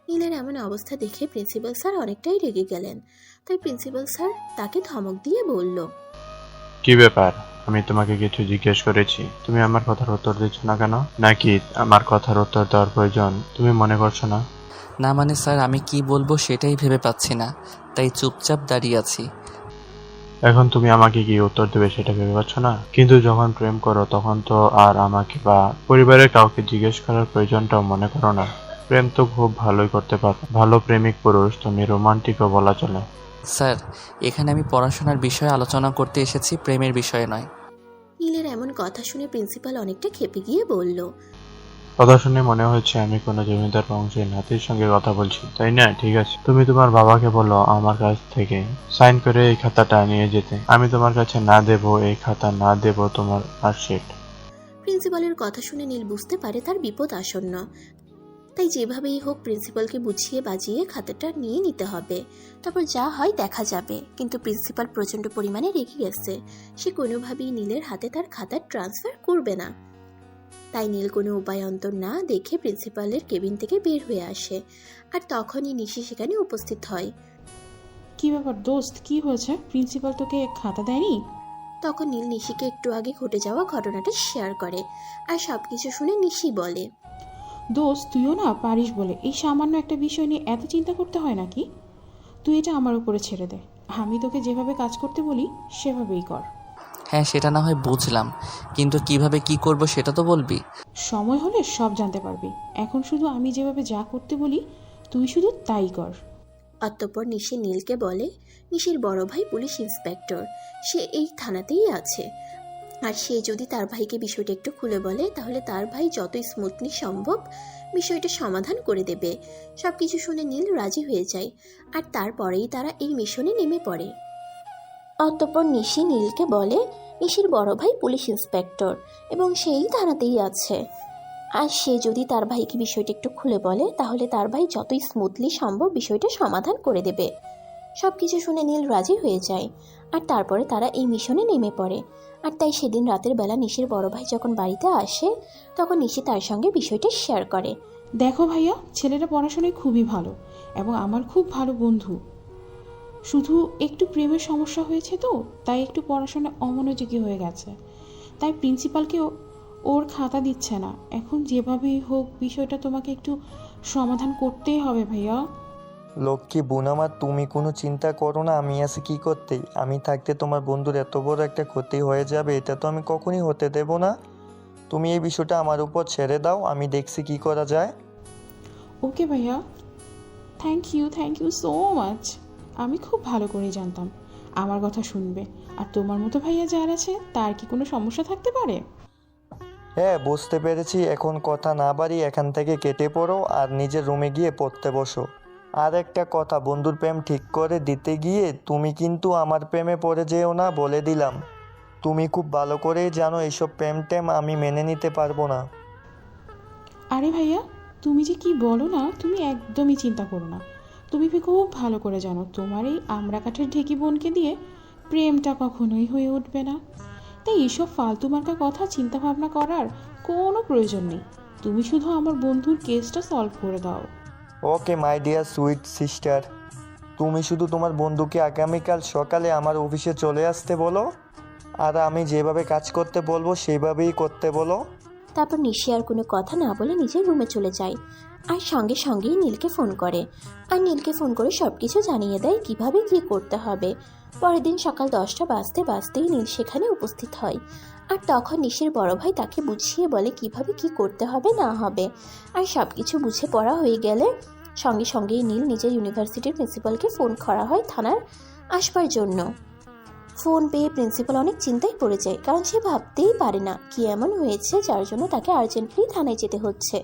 Speaker 2: নীলের এমন অবস্থা দেখে প্রিন্সিপাল স্যার অনেকটাই রেগে গেলেন। তাই প্রিন্সিপাল স্যার তাকে ধমক দিয়ে বলল,
Speaker 7: কি ব্যাপার? আমি তোমাকে কিছু জিজ্ঞেস করেছি, তুমি আমার কথার উত্তর দিচ্ছ না কেন? নাকি আমার কথার উত্তর দেওয়ার প্রয়োজন তুমি মনে করছো না?
Speaker 1: না মানে স্যার, আমি কি বলবো সেটাই ভেবে পাচ্ছি না, তাই চুপচাপ দাঁড়িয়ে আছি।
Speaker 7: এখন তুমি আমাকে কি উত্তর দেবে সেটা ভেবে পাচ্ছ না? কিন্তু যখন প্রেম করো তখন তো আর আমাকে বা পরিবারের কাউকে জিজ্ঞেস করার প্রয়োজনটাও মনে করো না। প্রেম তো খুব ভালোই করতে পারো। ভালো প্রেমিক পুরুষ, তুমি রোমান্টিকও বলা চলে।
Speaker 1: স্যার, এখানে আমি পড়াশোনার বিষয়ে আলোচনা করতে এসেছি, প্রেমের বিষয়ে নয়।
Speaker 2: নীলের এমন কথা শুনে প্রিন্সিপাল অনেকটা ক্ষেপে গিয়ে বলল,
Speaker 7: কথা শুনে মনে হচ্ছে আমি কোনো জমিদার বংশের নাতির সঙ্গে কথা বলছি, তাই না? ঠিক আছে, তুমি তোমার বাবাকে বলো আমার কাছ থেকে সাইন করে এই খাতাটা নিয়ে যেতে। আমি তোমার কাছে না দেব এই খাতা, না দেব তোমার মার্কশিট।
Speaker 2: প্রিন্সিপালের কথা শুনে নীল বুঝতে পারে তার বিপদ আসন্ন। তাই যেভাবেই হোক প্রিন্সিপালকে বুঝিয়ে বাজিয়ে খাতাটা নিয়ে নিতে হবে, তারপর যা হয় দেখা যাবে। কিন্তু প্রিন্সিপাল প্রচণ্ড পরিমাণে রেগে গেছে, সে কোনোভাবেই নীলের হাতে তার খাতা ট্রান্সফার করবে না। তাই নীল কোনো উপায় অন্তর না দেখে প্রিন্সিপালের কেবিন থেকে বের হয়ে আসে, আর তখনই নিশি সেখানে উপস্থিত হয়।
Speaker 5: কি ব্যাপার দোস্ত, কি হয়েছে? প্রিন্সিপাল তোকে খাতা দেয়নি?
Speaker 2: তখন নীল নিশিকে একটু আগে ঘটে যাওয়া ঘটনাটা শেয়ার করে, আর সবকিছু শুনে নিশি বলে,
Speaker 5: দোস্ত তুইও না পারিস বলে এই সামান্য একটা বিষয় নিয়ে এত চিন্তা করতে হয় নাকি? তুই এটা আমার উপরে ছেড়ে দে, আমি তোকে যেভাবে কাজ করতে বলি সেভাবেই কর।
Speaker 1: হ্যাঁ, সেটা না হয় বুঝলাম, কিন্তু কিভাবে কি করব সেটা তো বলবি।
Speaker 5: সময় হলে সব জানতে পারবি, এখন শুধু আমি যেভাবে যা করতে বলি তুই শুধু তাই কর।
Speaker 2: অতঃপর নিশি নীলকে বলে, নিশির বড় ভাই পুলিশ ইন্সপেক্টর, সে এই থানাতেই আছে, আর সে যদি তার ভাইকে বিষয়টা একটু খুলে বলে তাহলে তার ভাই যত স্মুথলি সম্ভব বিষয়টা সমাধান করে দেবে। সবকিছু শুনে নীল রাজি হয়ে যায়, আর তারপরেই তারা এই মিশনে নেমে পড়ে। অতঃপর নিশি নীলকে বলে, নিশির বড় ভাই পুলিশ ইন্সপেক্টর এবং সেই থানাতেই আছে, আর সে যদি তার ভাইকে বিষয়টা একটু খুলে বলে তাহলে তার ভাই যতই স্মুথলি সম্ভব বিষয়টা সমাধান করে দেবে। সব কিছু শুনে নীল রাজি হয়ে যায়, আর তারপরে তারা এই মিশনে নেমে পড়ে। আর তাই সেদিন রাতের বেলা নিশির বড় ভাই যখন বাড়িতে আসে তখন নিশি তার সঙ্গে বিষয়টা শেয়ার করে।
Speaker 5: দেখো ভাইয়া, ছেলেটা পড়াশোনায় খুবই ভালো এবং আমার খুব ভালো বন্ধু, শুধু একটু প্রেমের সমস্যা হয়েছে তো তাই একটু পড়াশোনায় অমনোযোগী হয়ে গেছে, তাই প্রিন্সিপালকেও ওর খাতা দিচ্ছে না। এখন যেভাবেই হোক বিষয়টা তোমাকে একটু সমাধান করতেই হবে ভাইয়া।
Speaker 8: লক্ষ্মী বোন আমার, তুমি কোনো চিন্তা করো না, আমি আছি কি করতেই। আমি থাকতে তোমার বন্ধুর এত বড় একটা ক্ষতি হয়ে যাবে এটা তো আমি কখনই হতে দেব না। তুমি এই বিষয়টা আমার উপর ছেড়ে দাও, আমি দেখছি কি করা যায়।
Speaker 5: ওকে ভাইয়া, থ্যাংক ইউ সো মাচ। আমি খুব ভালো করে জানতাম আমার কথা শুনবে, আর তোমার মতো ভাইয়া যার আছে তার কি কোনো সমস্যা থাকতে পারে?
Speaker 8: হ্যাঁ বুঝতে পেরেছি, এখন কথা না বাড়ি এখান থেকে কেটে পড়ো আর নিজের রুমে গিয়ে পড়তে বসো। আর একটা কথা, বন্ধুর প্রেম ঠিক করে দিতে গিয়ে তুমি কিন্তু আমার প্রেমে পড়ে যেও না, বলে দিলাম। তুমি খুব ভালো করেই জানো এইসব প্রেম টেম আমি মেনে নিতে পারবো না।
Speaker 5: আরে ভাইয়া, তুমি যে কি বলো না, তুমি একদমই চিন্তা করো না। তুমি খুব ভালো করে জানো তোমার এই আমড়া কাঠের ঢেকি বোনকে দিয়ে প্রেমটা কখনোই হয়ে উঠবে না। তাই এইসব ফালতু মার্কা কথা চিন্তা ভাবনা করার কোনো প্রয়োজন নেই। তুমি শুধু আমার বন্ধুর কেসটা সলভ করে দাও।
Speaker 8: ওকে মাই ডিয়ার সুইট সিস্টার, তুমি শুধু তোমার বন্ধুকে আগামীকাল সকালে আমার অফিসে চলে আসতে বলো, আর আমি যেভাবে কাজ করতে বলবো সেইভাবেই করতে বলো।
Speaker 2: তারপর নিশি আর কোনো কথা না বলে নিজের রুমে চলে যায়, আর সঙ্গে সঙ্গেই নীলকে ফোন করে, আর নীলকে ফোন করে সব কিছু জানিয়ে দেয় কিভাবে কী করতে হবে। পরের দিন সকাল 10টা বাজতে বাজতেই নীল সেখানে উপস্থিত হয়, আর তখন নিশির বড় ভাই তাকে বুঝিয়ে বলে কিভাবে কি করতে হবে না হবে। আর সব কিছু বুঝে পড়া হয়ে গেলে সঙ্গে সঙ্গেই নীল নিজের ইউনিভার্সিটির প্রিন্সিপালকে ফোন করা হয় থানার আসবার জন্য। ফোন পেয়ে প্রিন্সিপাল অনেক চিন্তায় পড়ে যায়, কারণ সে ভাবতেই পারে না কি এমন হয়েছে যার জন্য তাকে আর্জেন্টলি থানায় যেতে হচ্ছে।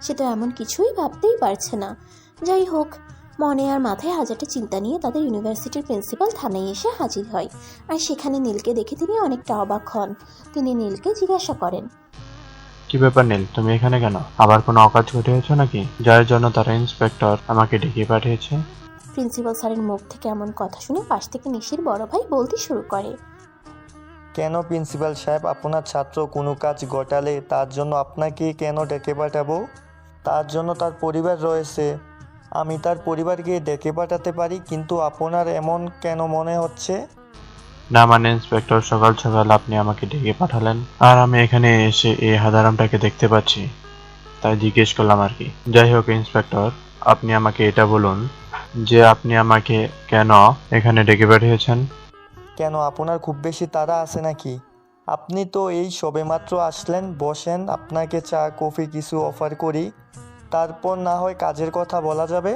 Speaker 2: সে তো এমন কিছুই ভাবতেই পারছে না। যাই হোক, মনে আর মাথায় হাজারটা চিন্তা নিয়ে তাদের ইউনিভার্সিটির প্রিন্সিপাল থানায় এসে হাজির হয়, আর সেখানে নীলকে দেখে তিনি অনেকটা অবাক হন। তিনি নীলকে জিজ্ঞাসা করেন,
Speaker 7: কি ব্যাপার নীল, তুমি এখানে কেন? আবার কোনো অকাজ ঘটেছে নাকি যার জন্য তারা ইন্সপেক্টর আমাকে ডেকে পাঠিয়েছে?
Speaker 2: প্রিন্সিপাল স্যারের মুখ থেকে এমন কথা শুনে পাশ থেকে নিশির বড় ভাই বলতে শুরু করে,
Speaker 8: কেন প্রিন্সিপাল সাহেব, আপনার ছাত্র কোনো কাজ ঘটালে তার জন্য আপনাকে কেন ডেকে পাঠাবো? তার জন্য তার পরিবার রয়েছে, আমি তার পরিবারকে ডেকে পাঠাতে পারি, কিন্তু আপনার এমন কেন মনে হচ্ছে?
Speaker 7: না মানে ইন্সপেক্টর, সকাল সকাল আপনি আমাকে ডেকে পাঠালেন আর আমি এখানে এসে এই হাদারামটাকে দেখতে পাচ্ছি, তাই জিজ্ঞেস করলাম আর কি। যাই হোক ইন্সপেক্টর, আপনি আমাকে এটা বলুন যে আপনি আমাকে কেন এখানে ডেকে পাঠিয়েছেন?
Speaker 8: কেন আপনার খুব বেশি তাড়া আছে নাকি? আপনি তো এই সবেমাত্র আসলেন, বসেন, আপনাকে চা কফি কিছু অফার করি, তারপর না হয় কাজের কথা বলা যাবে।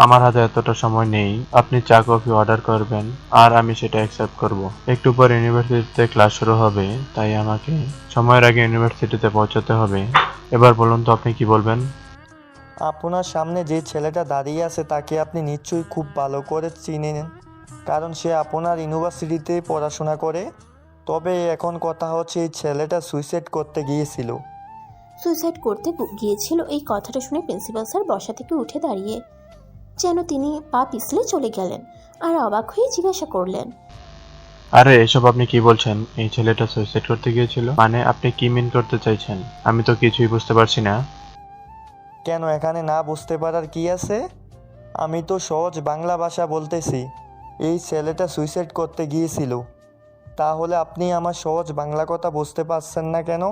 Speaker 7: আমার হাতে এতটা সময় নেই, আপনি চা কফি অর্ডার করবেন আর আমি সেটা অ্যাকসেপ্ট করব। একটু পর ইউনিভার্সিটিতে ক্লাস শুরু হবে, তাই আমাকে সময়ের আগে ইউনিভার্সিটিতে পৌঁছাতে হবে। এবার বলুন তো আপনি কি বলবেন?
Speaker 8: আপনার সামনে যে ছেলেটা দাঁড়িয়ে আছে তাকে আপনি নিশ্চয়ই খুব ভালো করে চিনেন, কারণ সে আপনার ইউনিভার্সিটিতে পড়াশোনা করে। তবে এখন কথা হচ্ছে এই ছেলেটা সুইসাইড করতে গিয়েছিল।
Speaker 2: সুইসাইড করতে গিয়েছিল, এই কথাটা শুনে প্রিন্সিপাল স্যার বসা থেকে উঠে দাঁড়িয়ে যেন তিনি পা পিছলে চলে গেলেন আর অবাক হয়ে জিজ্ঞাসা করলেন,
Speaker 7: আরে এসব আপনি কি বলছেন? এই ছেলেটা সুইসাইড করতে গিয়েছিল মানে আপনি কি মিন করতে চাইছেন? আমি তো কিছুই বুঝতে পারছি না।
Speaker 8: কেন এখানে না বুঝতে পারার কি আছে? আমি তো সহজ বাংলা ভাষা বলতেছি। এই ছেলেটা সুইসাইড করতে গিয়েছিল। তাহলে আপনি আমার সহজ বাংলা কথা বুঝতে পারছেন না কেন?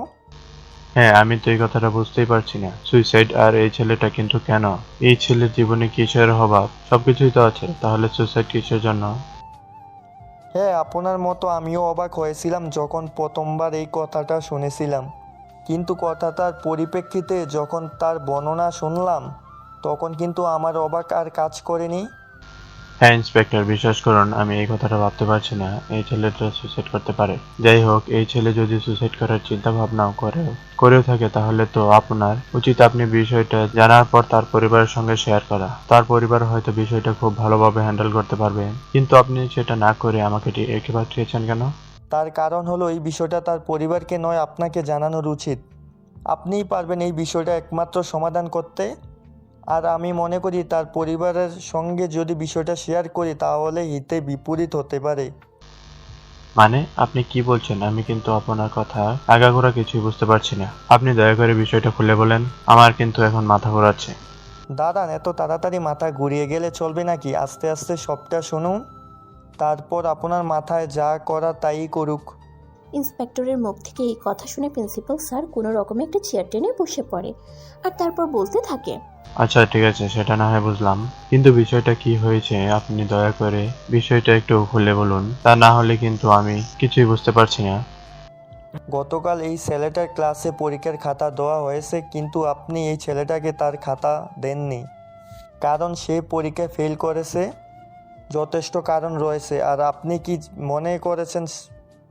Speaker 7: হ্যাঁ, আমি তো এই কথাটা বুঝতেই পারছি না। সুইসাইড আর এই ছেলেটা কিন্তু কেন? এই ছেলের জীবনে কিসের অভাব? সবকিছুই তো আছে, তাহলে সুইসাইড কিসের জন্য?
Speaker 8: হ্যাঁ, আপনার মতো আমিও অবাক হয়েছিলাম যখন প্রথমবার এই কথাটা শুনেছিলাম, কিন্তু কথাটার পরিপ্রেক্ষিতে যখন তার বর্ণনা শুনলাম তখন কিন্তু আমার অবাক আর কাজ করেনি।
Speaker 7: হ্যাঁ ইন্সপেক্টর, বিশ্বাস করুন আমি এই কথাটা ভাবতে পারছি না এই ছেলেটা সুইসাইড করতে পারে। যাই হোক, এই ছেলে যদি সুইসাইড করার চিন্তা ভাবনাও করেও থাকে তাহলে তো আপনার উচিত আপনি বিষয়টা জানার পর তার পরিবারের সঙ্গে শেয়ার করা। তার পরিবার হয়তো বিষয়টা খুব ভালোভাবে হ্যান্ডেল করতে পারবে, কিন্তু আপনি সেটা না করে আমাকে একে পাঠিয়েছেন কেন?
Speaker 8: তার কারণ হলো এই বিষয়টা তার পরিবারকে নয় আপনাকে জানানোর উচিত। আপনিই পারবেন এই বিষয়টা একমাত্র সমাধান করতে। আর আমি মনে করি তার পরিবারের সঙ্গে যদি বিষয়টা শেয়ার করি তাহলে হিতে বিপরীত হতে পারে।
Speaker 7: মানে আপনি কি বলছেন? আমি কিন্তু আপনার কথা আগাগোড়া কিছুই বুঝতে পারছি না। আপনি দয়া করে বিষয়টা খুলে বলেন, আমার কিন্তু এখন মাথা ঘোরাচ্ছে।
Speaker 8: দাঁড়ান, এত তাড়াতাড়ি মাথা ঘুরিয়ে গেলে চলবে নাকি? আস্তে আস্তে সবটা শুনুন, তারপর আপনার মাথায় যা করা তাই করুক।
Speaker 2: ইন্সপেক্টরের মুখ থেকে এই কথা শুনে প্রিন্সিপাল স্যার কোনো রকমে একটা চেয়ার টেনে বসে পড়ে আর তারপর বলতে থাকে,
Speaker 7: আচ্ছা ঠিক আছে, সেটা না হয় বুঝলাম, কিন্তু বিষয়টা কি হয়েছে আপনি দয়া করে বিষয়টা একটু খুলে বলুন, তা না হলে কিন্তু আমি কিছুই বুঝতে পারছি না।
Speaker 8: গতকাল এই ছেলেটার ক্লাসে পরীক্ষার খাতা দেওয়া হয়েছে, কিন্তু আপনি এই ছেলেটাকে তার খাতা দেননি, কারণ সে পরীক্ষায় ফেল করেছে। যথেষ্ট কারণ রয়েছে। আর আপনি কি মনে করেছেন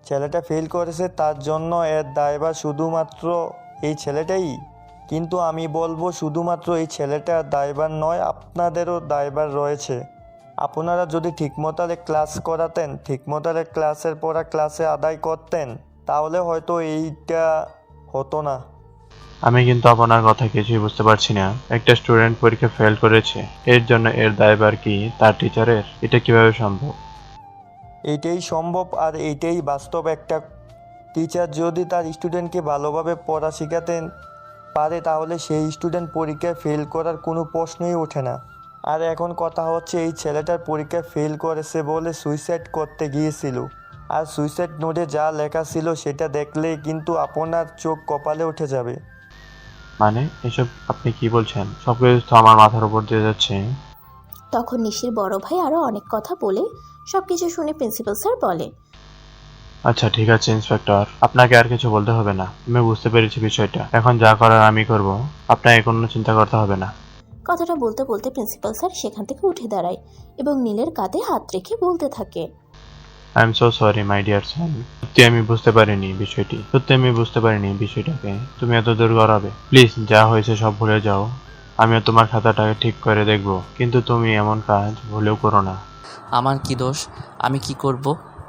Speaker 8: ছেলেটা ফেল করেছে তার জন্য এর দায়ভার শুধুমাত্র এই ছেলেটাই? কিন্তু আমি বলবো শুধুমাত্র এই ছেলেটার দায়ভার নয়, আপনাদেরও দায়ভার রয়েছে। আপনারা যদি ঠিকমতো ক্লাস করাতেন, ঠিকমতো ক্লাসের পড়া ক্লাসে আদায় করতেন, তাহলে হয়তো এইটা হতো না।
Speaker 7: আমি কিন্তু আপনার কথা কিছুই বুঝতে পারছি না। একটা স্টুডেন্ট পরীক্ষা ফেল করেছে, এর জন্য এর দায়ভার কি তার টিচারের? এটা কিভাবে সম্ভব?
Speaker 8: এইটাই সম্ভব আর এইটাই বাস্তব। একটা টিচার যদি তার স্টুডেন্টকে ভালোভাবে পড়া শেখাতে পারে তাহলে সেই স্টুডেন্ট পরীক্ষায় ফেল করার কোনো প্রশ্নই ওঠে না। আর এখন কথা হচ্ছে এই ছেলেটার পরীক্ষায় ফেল করেছে বলে সুইসাইড করতে গিয়েছিল। আর সুইসাইড নোটে যা লেখা ছিল সেটা দেখলে কিন্তু আপনার চোখ কপালে উঠে যাবে।
Speaker 7: মানে এসব আপনি কি বলছেন? সবকিছু তো আমার মাথার উপর দিয়ে যাচ্ছে।
Speaker 2: তখন নিশির বড় ভাই আরও অনেক কথা বলে সবকিছু শুনে প্রিন্সিপাল স্যার বলে,
Speaker 7: আচ্ছা ঠিক আছে ইন্সপেক্টর, আপনাকে আর কিছু বলতে হবে না, আমি বুঝতে পেরেছি বিষয়টা। এখন যা করার আমি করব, আপনাকে কোনো চিন্তা করতে হবে না।
Speaker 2: কথাটা বলতে বলতে প্রিন্সিপাল স্যার সেখান থেকে উঠে দাঁড়ায় এবং নীলের কাঁধে হাত রেখে বলতে থাকে,
Speaker 7: I am so sorry my dear son. সত্যি আমি বুঝতে পারিনি বিষয়টাকে তুমি এত দূর করাবে। প্লিজ, যা হয়েছে সব ভুলে যাও। আমিও তোমার খাতাটাকে ঠিক করে দেখব, কিন্তু তুমি এমন কাজ ভুলেও করো না।
Speaker 1: আমার কি দোষ? আমি কি করব?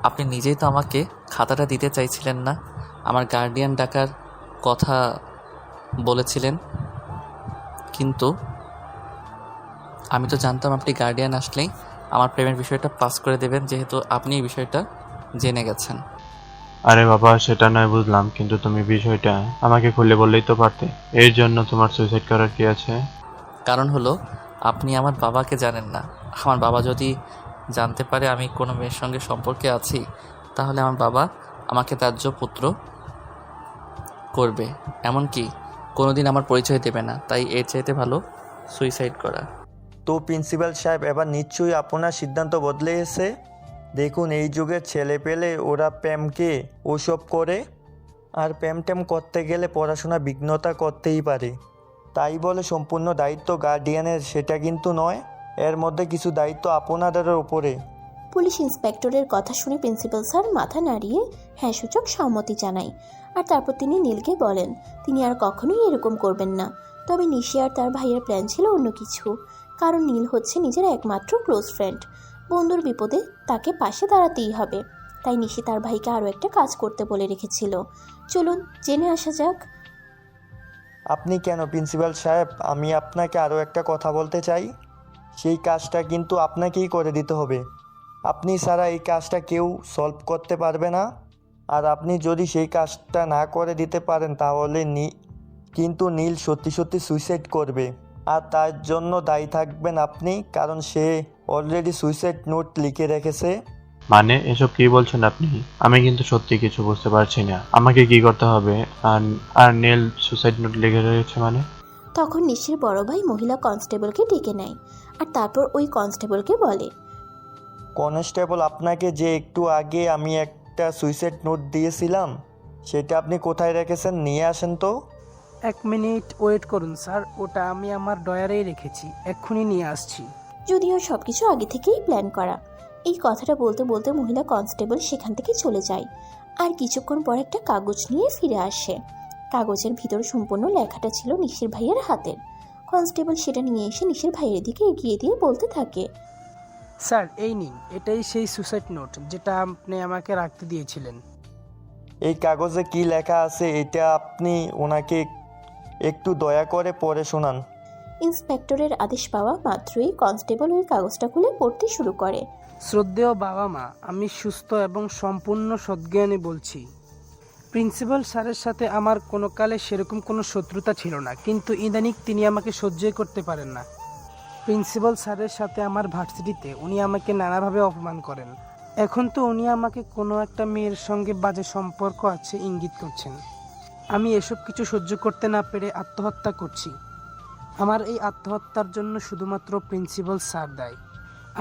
Speaker 1: আপনি নিজেই তো আমাকে খাতাটা দিতে চাইছিলেন না, আমার গার্ডিয়ান ডাকার কথা বলেছিলেন, কিন্তু আমি তো জানতাম আপনি গার্ডিয়ান আসলেই আমার প্রেমের বিষয়টা পাস করে দেবেন, যেহেতু আপনি এই বিষয়টা জেনে গেছেন।
Speaker 7: আরে বাবা, সেটা নয় বুঝলাম, কিন্তু তুমি বিষয়টা আমাকে খুলে বললেই তো পারতে। এর জন্য তোমার সুইসাইড করার কি আছে?
Speaker 1: কারণ হলো আপনি আমার বাবাকে জানেন না। আমার বাবা যদি জানতে পারে আমি কোনো মেয়ের সঙ্গে সম্পর্কে আছি, তাহলে আমার বাবা আমাকে ত্যায্য পুত্র করবে, এমনকি কোনোদিন আমার পরিচয় দেবে না। তাই এর চাইতে ভালো সুইসাইড করা।
Speaker 8: তো প্রিন্সিপাল সাহেব, এবার নিশ্চয়ই আপনার সিদ্ধান্ত বদলে এসে। দেখুন, এই যুগের ছেলে পেলে ওরা প্রেমকে ওসব করে, আর প্রেম করতে গেলে পড়াশোনা বিঘ্নতা করতেই পারে। তাই বলে সম্পূর্ণ দায়িত্ব গার্ডিয়ানের সেটা কিন্তু নয়, এর মধ্যে কিছু দায়িত্ব আপনাদেরও উপরে।
Speaker 2: পুলিশ ইন্সপেক্টরের কথা শুনে প্রিন্সিপাল স্যার মাথা নাড়িয়ে হ্যাঁ সূচক সম্মতি জানায় আর তারপর তিনি নীলকে বলেন তিনি আর কখনোই এরকম করবেন না। তবে নিশি আর তার ভাইয়ের প্ল্যান ছিল অন্য কিছু, কারণ নীল হচ্ছে নিজের একমাত্র ক্লোজ ফ্রেন্ড। বন্ধুর বিপদে তাকে পাশে দাঁড়াতেই হবে। তাই নিশি তার ভাইকে আরও একটা কাজ করতে বলে রেখেছিল। চলুন জেনে আসা যাক।
Speaker 8: আপনি কেন প্রিন্সিপাল সাহেব, আমি আপনাকে আরও একটা কথা বলতে চাই। সেই কাজটা কিন্তু আপনাকেই করে দিতে হবে। আপনি ছাড়া এই কাজটা কেউ সলভ করতে পারবে না। আর আপনি যদি সেই কাজটা না করে দিতে পারেন তাহলে কিন্তু নীল সত্যি সত্যি সুইসাইড করবে। আর তার জন্য দায়ী থাকবেন আপনি, কারণ সে অলরেডি সুইসাইড নোট লিখে রেখেছে।
Speaker 7: মানে এসব কি বলছেন আপনি? আমি কিন্তু সত্যি কিছু বুঝতে পারছি না। আমাকে কি করতে হবে? আর নীল সুসাইড নোট লিখে রেখেছে মানে?
Speaker 2: তখন নিশির বড় ভাই মহিলা কনস্টেবলকে ডেকে নেয় আর তারপর ওই কনস্টেবলকে বলে,
Speaker 8: কনস্টেবল, আপনাকে যে একটু আগে আমি একটা সুইসাইড নোট দিয়েছিলাম সেটা আপনি কোথায় রেখেছেন, নিয়ে আসেন তো।
Speaker 9: 1 মিনিট ওয়েট করুন স্যার, ওটা আমি আমার ডয়ারেই রেখেছি, এক্ষুনি নিয়ে আসছি।
Speaker 2: যদিও সবকিছু আগে থেকেই প্ল্যান করা। এই কথাটা বলতে বলতে মহিলা কনস্টেবল সেখান থেকে চলে যায়। আর কিছুক্ষণ পর একটা কাগজ নিয়ে ফিরে আসে। কাগজের ভিতর সম্পূর্ণ লেখাটা ছিল নিশির ভাইয়ের হাতের। কনস্টেবল সেটা নিয়ে এসে নিশির ভাইয়ের দিকে এগিয়ে দিয়ে বলতে থাকে,
Speaker 9: স্যার এই নিন, এটাই সেই সুসাইড নোট যেটা আপনি আমাকে রাখতে দিয়েছিলেন।
Speaker 8: এই কাগজে কি লেখা আছে এটা আপনি ওনাকে একটু দয়া করে পড়ে শোনান।
Speaker 2: ইন্সপেক্টরের আদেশ পাওয়া মাত্রই কনস্টেবল ওই কাগজটা খুলে পড়তে শুরু করে।
Speaker 9: শ্রদ্ধেয় বাবা মা, আমি সুস্থ এবং সম্পূর্ণ সদ্জ্ঞানী বলছি। প্রিন্সিপাল স্যারের সাথে আমার কোনো কালে সেরকম কোনো শত্রুতা ছিল না, কিন্তু ইদানিং তিনি আমাকে সহ্যই করতে পারেন না। প্রিন্সিপাল স্যারের সাথে আমার ভার্সিটিতে উনি আমাকে নানাভাবে অপমান করেন। এখন তো উনি আমাকে কোনো একটা মেয়ের সঙ্গে বাজে সম্পর্ক আছে ইঙ্গিত করছেন। আমি এসব কিছু সহ্য করতে না পেরে আত্মহত্যা করছি। আমার এই আত্মহত্যার জন্য শুধুমাত্র প্রিন্সিপাল স্যার দায়ী।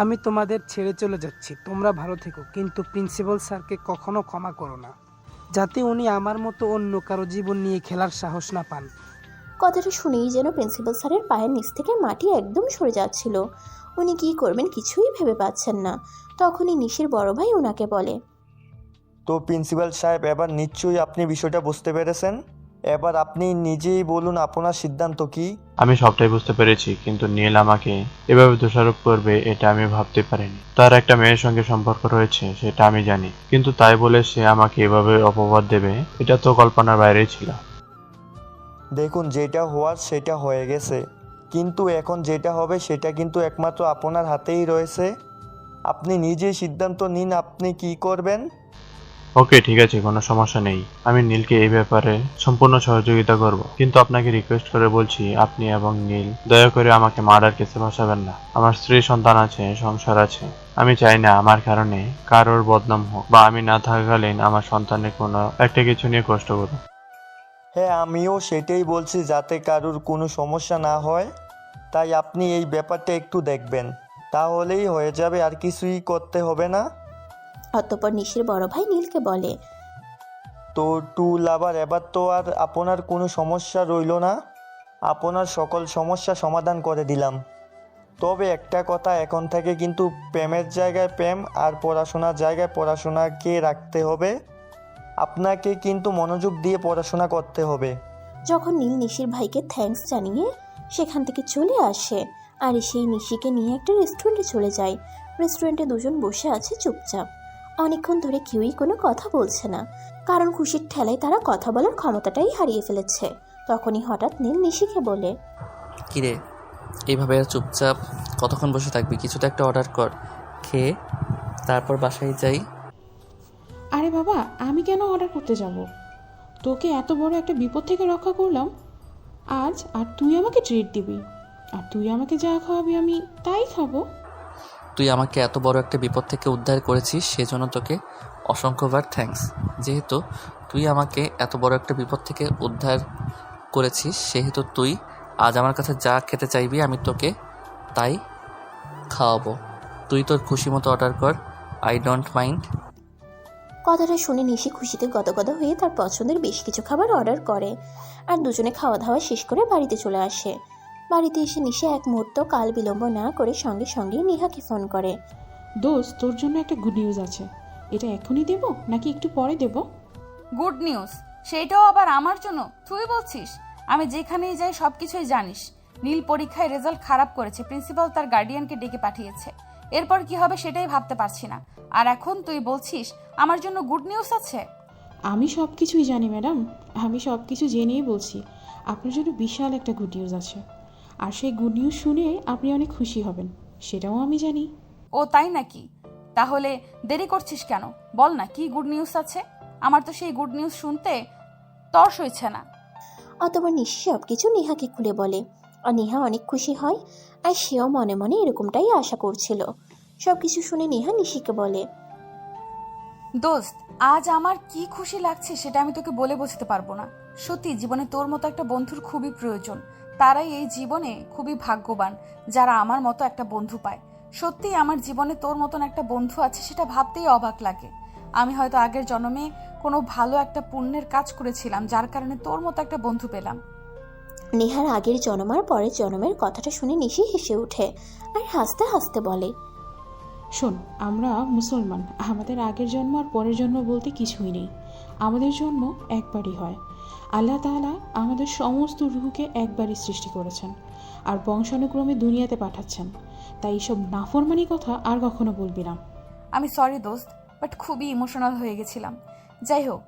Speaker 9: আমি তোমাদের ছেড়ে চলে যাচ্ছি, তোমরা ভালো থেকো, কিন্তু প্রিন্সিপাল স্যারকে কখনো ক্ষমা করো না, যাতে উনি আমার মতো অন্য কারো জীবন নিয়ে খেলার সাহস না পান।
Speaker 2: কথাটা শুনেই যেন প্রিন্সিপাল স্যারের পায়ের নিচ থেকে মাটি একদম সরে যাচ্ছিল। উনি কী করবেন কিছুই ভেবে পাচ্ছেন না। তখনই নিশির বড় ভাই ওনাকে বলে,
Speaker 8: তো প্রিন্সিপাল সাহেব, এবার নিশ্চয়ই আপনি বিষয়টা বুঝতে পেরেছেন। এবার আপনি নিজেই বলুন আপনার সিদ্ধান্ত কি।
Speaker 7: আমি সবটাই বুঝতে পেরেছি, কিন্তু নীল আমাকে এভাবে দোষারোপ করবে এটা আমি ভাবতে পারিনি। তার একটা মেয়ের সঙ্গে সম্পর্ক রয়েছে সেটা আমি জানি, কিন্তু তাই বলে সে আমাকে এভাবে অপবাদ দেবে এটা তো কল্পনার বাইরেই ছিল।
Speaker 8: দেখুন, যেটা হওয়ার সেটা হয়ে গেছে, কিন্তু এখন যেটা হবে সেটা কিন্তু একমাত্র আপনার হাতেই রয়েছে। আপনি নিজেই সিদ্ধান্ত নিন আপনি কি করবেন।
Speaker 7: ওকে, ঠিক আছে, কোনো সমস্যা নেই। আমি নীলকে এই ব্যাপারে সম্পূর্ণ সহযোগিতা করব, কিন্তু আপনাকে রিকোয়েস্ট করে বলছি আপনি এবং নীল দয়া করে আমাকে মার্ডার কেসে ফাঁসাবেন না। আমার স্ত্রী সন্তান আছে, সংসার আছে। আমি চাই না আমার কারণে কারোর বদনাম হোক, বা আমি না থাকাকালীন আমার সন্তানের কোনো একটা কিছু নিয়ে কষ্ট করুক।
Speaker 8: হ্যাঁ, আমিও সেটাই বলছি, যাতে কারোর কোনো সমস্যা না হয়। তাই আপনি এই ব্যাপারটা একটু দেখবেন, তাহলেই হয়ে যাবে, আর কিছুই করতে হবে না।
Speaker 2: অতঃপর নিশির বড় ভাই নীলকে বলে,
Speaker 8: তো টুল আবার এবার তো আর আপনার কোনো সমস্যা রইল না। আপনার সকল সমস্যা সমাধান করে দিলাম। তবে একটা কথা, এখন থেকে কিন্তু প্রেমের জায়গায় প্রেম আর পড়াশোনার জায়গায় পড়াশোনাকে রাখতে হবে। আপনাকে কিন্তু মনোযোগ দিয়ে পড়াশোনা করতে হবে।
Speaker 2: যখন নীল নিশির ভাইকে থ্যাঙ্কস জানিয়ে সেখান থেকে চলে আসে আর সেই নিশিকে নিয়ে একটা রেস্টুরেন্টে চলে যায়। রেস্টুরেন্টে দুজন বসে আছে চুপচাপ। অনেকক্ষণ ধরে কেউই কোনো কথা বলছে না, কারণ খুশির ঠেলায় তারা কথা বলার ক্ষমতাটাই হারিয়ে ফেলেছে। তখনই হঠাৎ নীল নিশিকে বলে,
Speaker 1: কিরে, এইভাবে আর চুপচাপ কতক্ষণ বসে থাকবি? কিছু তো একটা অর্ডার কর, খেয়ে তারপর বাসায় যাই।
Speaker 5: আরে বাবা, আমি কেন অর্ডার করতে যাব? তোকে এত বড় একটা বিপদ থেকে রক্ষা করলাম আজ, আর তুই আমাকে ট্রিট দিবি? আর তুই আমাকে যা খাওয়াবি আমি তাই খাবো?
Speaker 1: তুই আমাকে এত বড় একটা বিপদ থেকে উদ্ধার করেছিস, সেজন্য তোকে অসংখ্যবার থ্যাঙ্কস। যেহেতু তুই আমাকে এত বড় একটা বিপদ থেকে উদ্ধার করেছিস, সেহেতু তুই আজ আমার কাছে যা খেতে চাইবি আমি তোকে তাই খাওয়াবো। তুই তোর খুশি মতো অর্ডার কর, আই ডোন্ট মাইন্ড।
Speaker 2: কথাটা শুনে নিশি খুশিতে গদগদ হয়ে তার পছন্দের বেশ কিছু খাবার অর্ডার করে আর দুজনে খাওয়া দাওয়া শেষ করে বাড়িতে চলে আসে। বাড়িতে এসে নিশি এক মুহূর্ত কাল বিলম্ব না করে সঙ্গে সঙ্গেই নেহাকে ফোন করে।
Speaker 5: দোস্ত, তোর জন্য একটা গুড নিউজ আছে। এটা এখনই দেব নাকি একটু পরে দেব?
Speaker 3: গুড নিউজ, সেইটাও আবার আমার জন্য? তুই বলছিস? আমি যেখানেই যাই সব কিছুই জানিস। নীল পরীক্ষায় রেজাল্ট খারাপ করেছে, প্রিন্সিপাল তার গার্ডিয়ানকে ডেকে পাঠিয়েছে। এরপর কি হবে সেটাই ভাবতে পারছি না। আর এখন তুই বলছিস আমার জন্য গুড নিউজ আছে?
Speaker 5: আমি সব কিছুই জানি ম্যাডাম, আমি সব কিছু জেনেই বলছি। আপনার জন্য বিশাল একটা গুড নিউজ আছে, আর সেই গুড নিউজ শুনে আপনি অনেক খুশি হবেন, সেটাও আমি জানি।
Speaker 3: ও তাই নাকি? তাহলে দেরি করছিস কেন? বল না কি গুড নিউজ আছে। আমার তো সেই গুড নিউজ শুনতে তর সইছে না।
Speaker 2: অতবার নিশি সব কিছু নেহাকে খুলে বলে, আর নেহা অনেক খুশি হয়। আর সেও মনে মনে এরকমটাই আশা করছিল। সব কিছু শুনে নেহা নিশিকে বলে,
Speaker 3: দোস্ত, আজ আমার কি খুশি লাগছে সেটা আমি তোকে বলে বোঝাতে পারবো না। সত্যি জীবনে তোর মতো একটা বন্ধুর খুবই প্রয়োজন। তারাই এই জীবনে খুবই ভাগ্যবান যারা আমার মতো একটা বন্ধু পায়। সত্যি আমার জীবনে তোর মতন একটা বন্ধু আছে সেটা ভাবতেই অবাক লাগে। আমি হয়তো আগের জন্মে কোনো ভালো একটা পুণ্যের কাজ করেছিলাম যার কারণে তোর মতো একটা বন্ধু পেলাম।
Speaker 2: নেহার আগের জন্ম আর পরের জন্মের কথাটা শুনে নিশি হেসে ওঠে আর হাসতে হাসতে বলে,
Speaker 5: শোন, আমরা মুসলমান, আমাদের আগের জন্ম আর পরের জন্ম বলতে কিছুই নেই। আমাদের জন্ম একবারই হয়। আল্লাহ তাআলা আমাদের সমস্ত রুহকে একবারই সৃষ্টি করেছেন আর বংশানুক্রমে দুনিয়াতে পাঠাচ্ছেন। তাই এইসব নাফরমানি কথা আর কখনো বলবি না।
Speaker 3: আমি সরি দোস্ত, বাট খুবই ইমোশনাল হয়ে গেছিলাম। যাই হোক,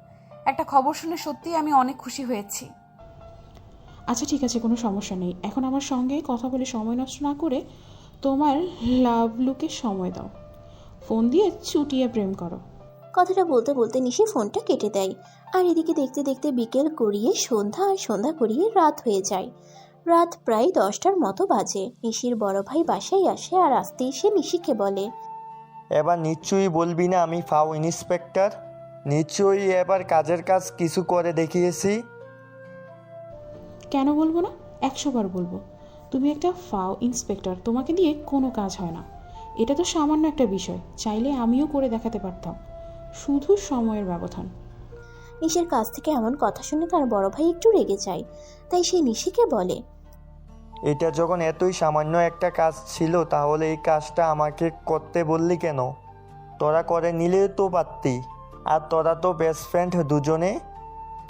Speaker 3: একটা খবর শুনে সত্যি আমি অনেক খুশি হয়েছি।
Speaker 5: আচ্ছা ঠিক আছে, কোনো সমস্যা নেই। এখন আমার সঙ্গে কথা বলে সময় নষ্ট না করে তোমার লাভলুকে সময় দাও। ফোন দিয়ে চুটিয়ে প্রেম করো।
Speaker 2: কথাটা বলতে বলতে নিশি ফোনটা কেটে দেয়। আর এদিকে দেখতে দেখতে বিকেল গড়িয়ে সন্ধ্যা, আর সন্ধ্যা গড়িয়ে রাত হয়ে যায়। রাত প্রায় 10টার মতো বাজে। নিশির বড় ভাই বাসায় আসে আর আসতে এসে নিশিকে বলে,
Speaker 8: এবার নিশ্চয়ই বলবি না আমি ফাও ইন্সপেক্টর? নিশ্চয়ই এবার কাজের কাজ কিছু করে দেখিয়েছি।
Speaker 5: কেন বলবো না, 100 বার বলবো। তুমি একটা ফাও ইন্সপেক্টর, তোমাকে দিয়ে কোনো কাজ হয় না। এটা তো সামান্য একটা বিষয়, চাইলে আমিও করে দেখাতে পারতাম, শুধু সময়ের ব্যবধান।
Speaker 2: নিশির কাছ থেকে এমন কথা শুনে তার বড় ভাই একটু রেগে যায়। তাই সে নিশিকে বলে,
Speaker 8: এটা যখন এতই সামান্য একটা কাজ ছিল তাহলে এই কাজটা আমাকে করতে বললি কেন? তোরা করে নিলে তো পারতি। আর তোরা তো বেস্ট ফ্রেন্ড দুজনে,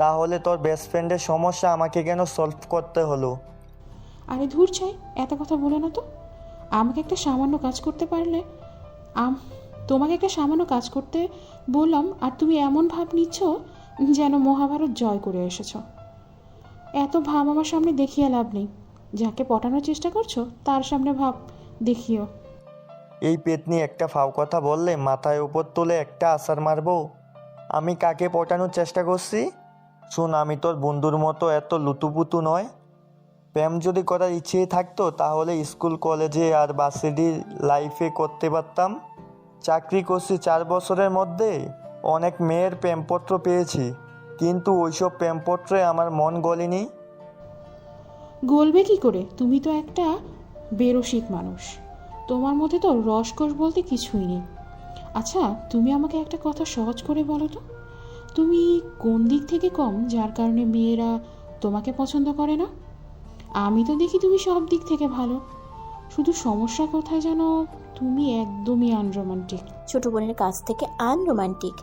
Speaker 8: তাহলে তোর বেস্ট ফ্রেন্ডের সমস্যা আমাকে কেন সলভ করতে হলো?
Speaker 5: আরে ধুর চাই, এত কথা বলো না তো। আমাকে একটা সামান্য কাজ করতে পারলে তোমাকে একটা সামান্য কাজ করতে বললাম আর তুমি এমন ভাব নিচ্ছ যেন মহাভারত জয় করে এসেছ। এত ভাব আমার সামনে দেখিয়ে লাভ নেই। যাকে পটানোর চেষ্টা করছো তার সামনে ভাব দেখিও।
Speaker 8: এই পেতনি একটা ফাও কথা বললে মাথায় উপর তুলে একটা আছাড় মারবো। আমি কাকে পটানোর চেষ্টা করছি? শোন, আমি তোর বন্ধুর মতো এত লুতুপুতু নয়। প্রেম যদি করার ইচ্ছেই থাকতো তাহলে স্কুল, কলেজে আর ভার্সিটির লাইফে করতে পারতাম। চাকরি করছি 4 বছরের মধ্যে, অনেক মেয়ের প্রেমপত্র পেয়েছি, কিন্তু ওইসব প্রেমপত্রে আমার মন গলেনি।
Speaker 5: গলবে কি করে? তুমি তো একটা বেরসিক মানুষ, তোমার মধ্যে তো রসকস বলতে কিছুই নেই। আচ্ছা তুমি আমাকে একটা কথা সহজ করে বলো তো, তুমি কোন দিক থেকে কম যার কারণে মেয়েরা তোমাকে পছন্দ করে না? আমি তো দেখি তুমি সব দিক থেকে ভালো, শুধু সমস্যা কোথায় জানো? তুমি একদমই আনরোমান্টিক।
Speaker 2: ছোট বোনের কাছ থেকে আনরোমান্টিক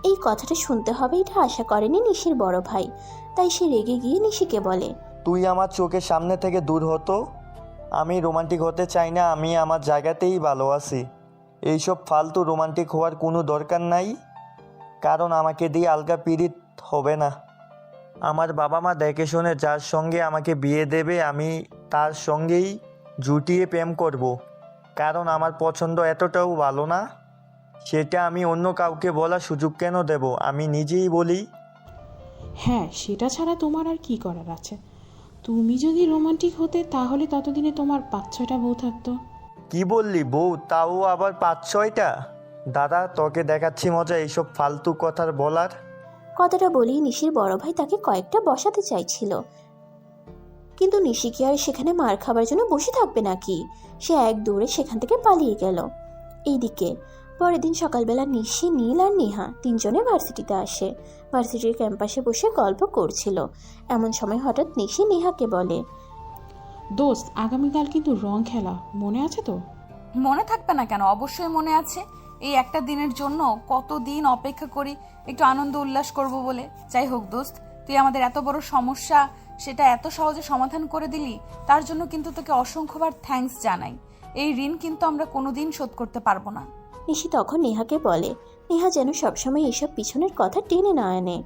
Speaker 2: এই কথাটা শুনতে হবে এটা আশা করেনি নিশির বড় ভাই। তাই সে রেগে গিয়ে নিশিকে বলে,
Speaker 8: তুই আমার চোখের সামনে থেকে দূর হতো। আমি রোমান্টিক হতে চাই না, আমি আমার জায়গাতেই ভালো আছি। এইসব ফালতু রোমান্টিক হওয়ার কোনো দরকার নাই, কারণ আমাকে দিয়ে আলগা পীড়িত হবে না। আমার বাবা মা দেখে শুনে যার সঙ্গে আমাকে বিয়ে দেবে আমি তার সঙ্গেই জুটিয়ে প্রেম করব, কারণ আমার পছন্দ এতটাও ভালো না। সেটা আমি অন্য কাউকে বলার সুযোগ কেন দেব? আমি নিজেই বলি।
Speaker 5: হ্যাঁ, সেটা ছাড়া তোমার আর কি করার আছে? তুমি যদি রোমান্টিক হতে তাহলে ততদিনে তোমার 5-6টা বউ থাকতো।
Speaker 8: কি বললি বউ? তাও আবার 5-6টা? দাদা তোকে দেখাচ্ছি মজা এইসব ফালতু কথার বলার।
Speaker 2: কথাটা বলেই নিশির বড় ভাই তাকে কয়েকটা বসাতে চাইছিল, কিন্তু নিশি কি আর সেখানে মার খাবার জন্য বসে থাকবে নাকি? সে এক দৌড়ে সেখান থেকে পালিয়ে গেল। এইদিকে পরের দিন সকালবেলা নিশি, নীল আর নেহা তিনজনে ভার্সিটিতে আসে। ভার্সিটির ক্যাম্পাসে বসে গল্প করছিল। এমন সময় হঠাৎ নিশি নেহাকে বলে,
Speaker 5: দোস্ত, আগামীকাল কিন্তু রং খেলা, মনে আছে তো?
Speaker 3: মনে থাকবে না কেন? অবশ্যই মনে আছে। এই একটা দিনের জন্য কত দিন অপেক্ষা করি একটু আনন্দ উল্লাস করব বলে। যাই হোক দোস্ত, তুই আমাদের এত বড় সমস্যা সেটা এত সহজে সমাধান করে দিলি, তার জন্য কিন্তু তোকে অসংখ্যবার থ্যাঙ্কস জানাই। এই ঋণ কিন্তু আমরা কোনোদিন শোধ করতে পারবো না।
Speaker 2: নিশি তখন নেহাকে বলে, নেহা যেন সবসময় এসব পিছনের কথা টেনে না আনে,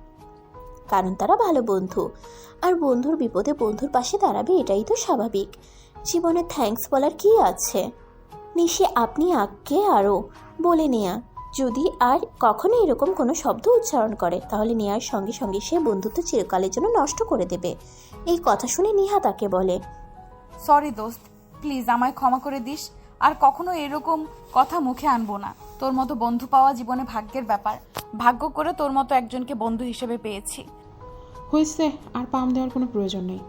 Speaker 2: কারণ তারা ভালো বন্ধু, আর বন্ধুর বিপদে বন্ধুর পাশে দাঁড়াবে এটাই তো স্বাভাবিক। জীবনে থ্যাঙ্কস বলার কি আছে? নিশি আপনি আগে আরও বলে নেয়া যদি আর কখনো এরকম কোনো শব্দ উচ্চারণ করে তাহলে নেয়ার সঙ্গে সঙ্গে সে বন্ধুত্ব চিরকালের জন্য নষ্ট করে দেবে। এই কথা শুনে নেহা তাকে বলে,
Speaker 3: সরি দোস্ত, প্লিজ আমায় ক্ষমা করে দিস, আর কখনো এরকম কথা মুখে আনবো না। তোর মতো বন্ধু পাওয়া জীবনে ভাগ্যের ব্যাপার, ভাগ্য করে তোর মতো একজনকে বন্ধু হিসেবে পেয়েছি।
Speaker 5: হয়েছে, আর পাম দেওয়ার কোনো প্রয়োজন নেই।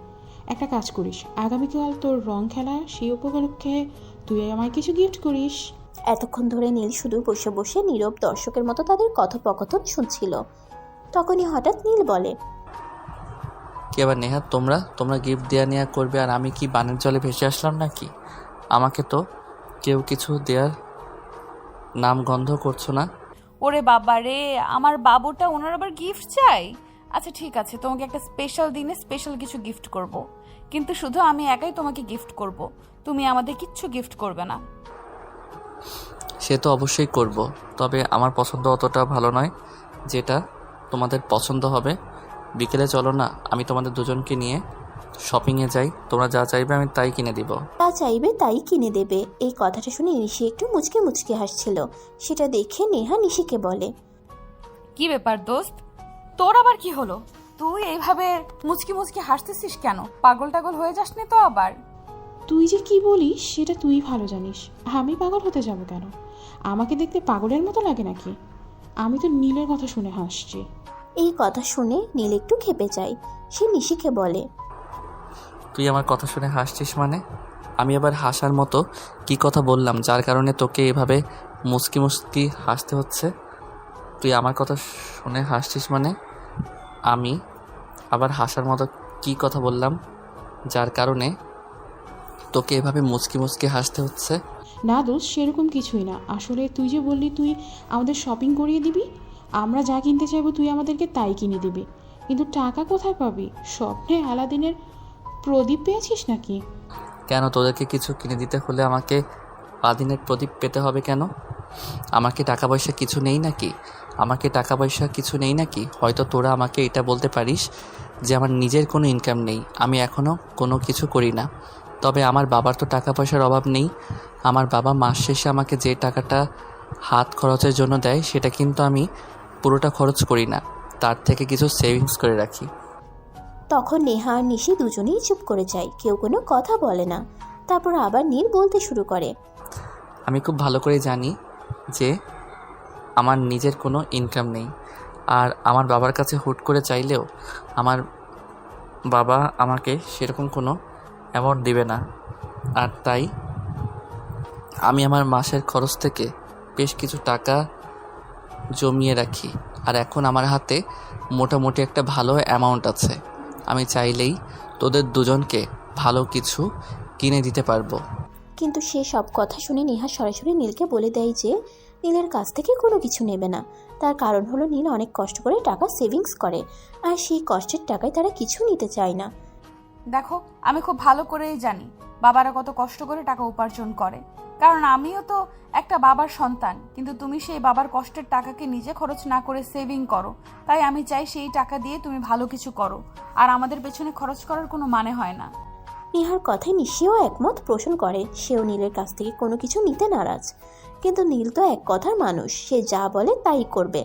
Speaker 5: একটা কাজ করিস, আগামীকাল তোর রং খেলা, সেই উপলক্ষে তুই আমায় কিছু গিফট করিস।
Speaker 2: এতক্ষণ ধরে নীল শুধু বসে বসে নীরব দর্শকের মতো তাদের কথোপকথন শুনছিল। তখনই হঠাৎ নীল বলে,
Speaker 1: কি আবার নেহা, তোমরা গিফট দেওয়া নেওয়া করবে আর আমি কি বানের জলে ভেসে আসলাম নাকি? আমাকে তো কেউ কিছু দেওয়ার নাম গন্ধ করছো না।
Speaker 3: ওরে বাবা রে, আমার বাবুটা, ওনার আবার গিফট চাই। আচ্ছা ঠিক আছে, তোমাকে একটা স্পেশাল দিনে স্পেশাল কিছু গিফট করব, কিন্তু শুধু আমি একাই তোমাকে গিফট করব, তুমি আমাদের কিচ্ছু গিফট করবে না।
Speaker 1: সে তো অবশ্যই করব, তবে আমার পছন্দ অতটা ভালো নয় যেটা তোমাদের পছন্দ হবে। বিকেলে চলো না, আমি তোমাদের দুজনকে নিয়ে শপিংয়ে যাই, তোমরা যা চাইবে আমি তাই কিনে দিব।
Speaker 2: তা চাইবে তাই কিনে দেবে। এই কথাটা শুনে নিশি একটু মুচকে মুচকে হাসছিল। সেটা দেখে নেহা নিশিকে বলে,
Speaker 3: কি ব্যাপার দোস্ত, তোর আবার কি হলো? তুই এইভাবে মুচকি মুচকি হাসতেছিস কেন? পাগল টাগল হয়ে যাসনি তো আবার?
Speaker 5: তুই যে কি বলিস সেটা তুই ভালো জানিস। আমি পাগল হতে যাব কেন? আমাকে দেখতে পাগলের মতো লাগে নাকি? আমি তো নীলের কথা শুনে হাসছি।
Speaker 2: এই কথা শুনে নীল একটু খেপে যায়। সে নিশিকে বলে,
Speaker 1: তুই আমার কথা শুনে হাসছিস মানে? আমি আবার হাসার মতো কি কথা বললাম যার কারণে তোকে এভাবে মুচকি মুচকি হাসতে হচ্ছে? তুই আমার কথা শুনে হাসছিস মানে? আমি আবার হাসার মতো কি কথা বললাম যার কারণে তোকে এভাবে মুচকি মুচকি হাসতে হচ্ছে?
Speaker 5: না দোষ, সেরকম কিছুই না। আসলে তুই যে বললি তুই আমাদের শপিং করিয়ে দিবি, আমরা যা কিনতে চাইবো তুই আমাদেরকে তাই কিনে দিবি, কিন্তু টাকা কোথায় পাবি? স্বপ্নে আলাদিনের প্রদীপ পেয়েছিস নাকি?
Speaker 1: কেন, তোদেরকে কিছু কিনে দিতে হলে আমাকে আদিনের প্রদীপ পেতে হবে কেন? আমাকে টাকা পয়সা কিছু নেই নাকি? হয়তো তোরা আমাকে এটা বলতে পারিস যে আমার নিজের কোনো ইনকাম নেই, আমি এখনও কোনো কিছু করি না। তবে আমার বাবার তো টাকা পয়সার অভাব নেই। আমার বাবা মাস শেষে আমাকে যে টাকাটা হাত খরচের জন্য দেয় সেটা কিন্তু আমি পুরোটা খরচ করি না, তার থেকে কিছু সেভিংস করে রাখি।
Speaker 2: তখন নেহা আর নিশি দুজনেই চুপ করে যায়, কেউ কোনো কথা বলে না। তারপর আবার নীল বলতে শুরু করে,
Speaker 1: আমি খুব ভালো করে জানি যে আমার নিজের কোনো ইনকাম নেই, আর আমার বাবার কাছে হুট করে চাইলেও আমার বাবা আমাকে সেরকম কোনো অ্যামাউন্ট দেবে না। আর তাই আমি আমার মাসের খরচ থেকে বেশ কিছু টাকা জমিয়ে রাখি, আর এখন আমার হাতে মোটামুটি একটা ভালো অ্যামাউন্ট আছে। আমি চাইলেই তোদের দুজনকে ভালো কিছু কিনে দিতে পারবো।
Speaker 2: কিন্তু সে সব কথা শুনে নেহা সরাসরি নীলকে বলে দেয় যে নীলের কাছ থেকে কোনো কিছু নেবে না। তার কারণ হলো নীল অনেক কষ্ট করে টাকা সেভিংস করে, আর সেই কষ্টের টাকায় তারা কিছু নিতে চায় না।
Speaker 3: দেখো, আমি খুব ভালো করেই জানি বাবারা কত কষ্ট করে টাকা উপার্জন করে, কারণ আমিও তো একটা বাবার সন্তান। কিন্তু তুমি সেই বাবার কষ্টের টাকাকে নিজে খরচ না করে সেভিং করো, তাই আমি চাই সেই টাকা দিয়ে তুমি ভালো কিছু করো, আর আমাদের পেছনে খরচ করার কোনো মানে হয় না।
Speaker 2: নেহার কথায় নিশিও একমত পোষণ করে। সেও নীলের কাছ থেকে কোনো কিছু নিতে নারাজ, কিন্তু নীল তো এক কথার মানুষ, সে যা বলে তাই করবে।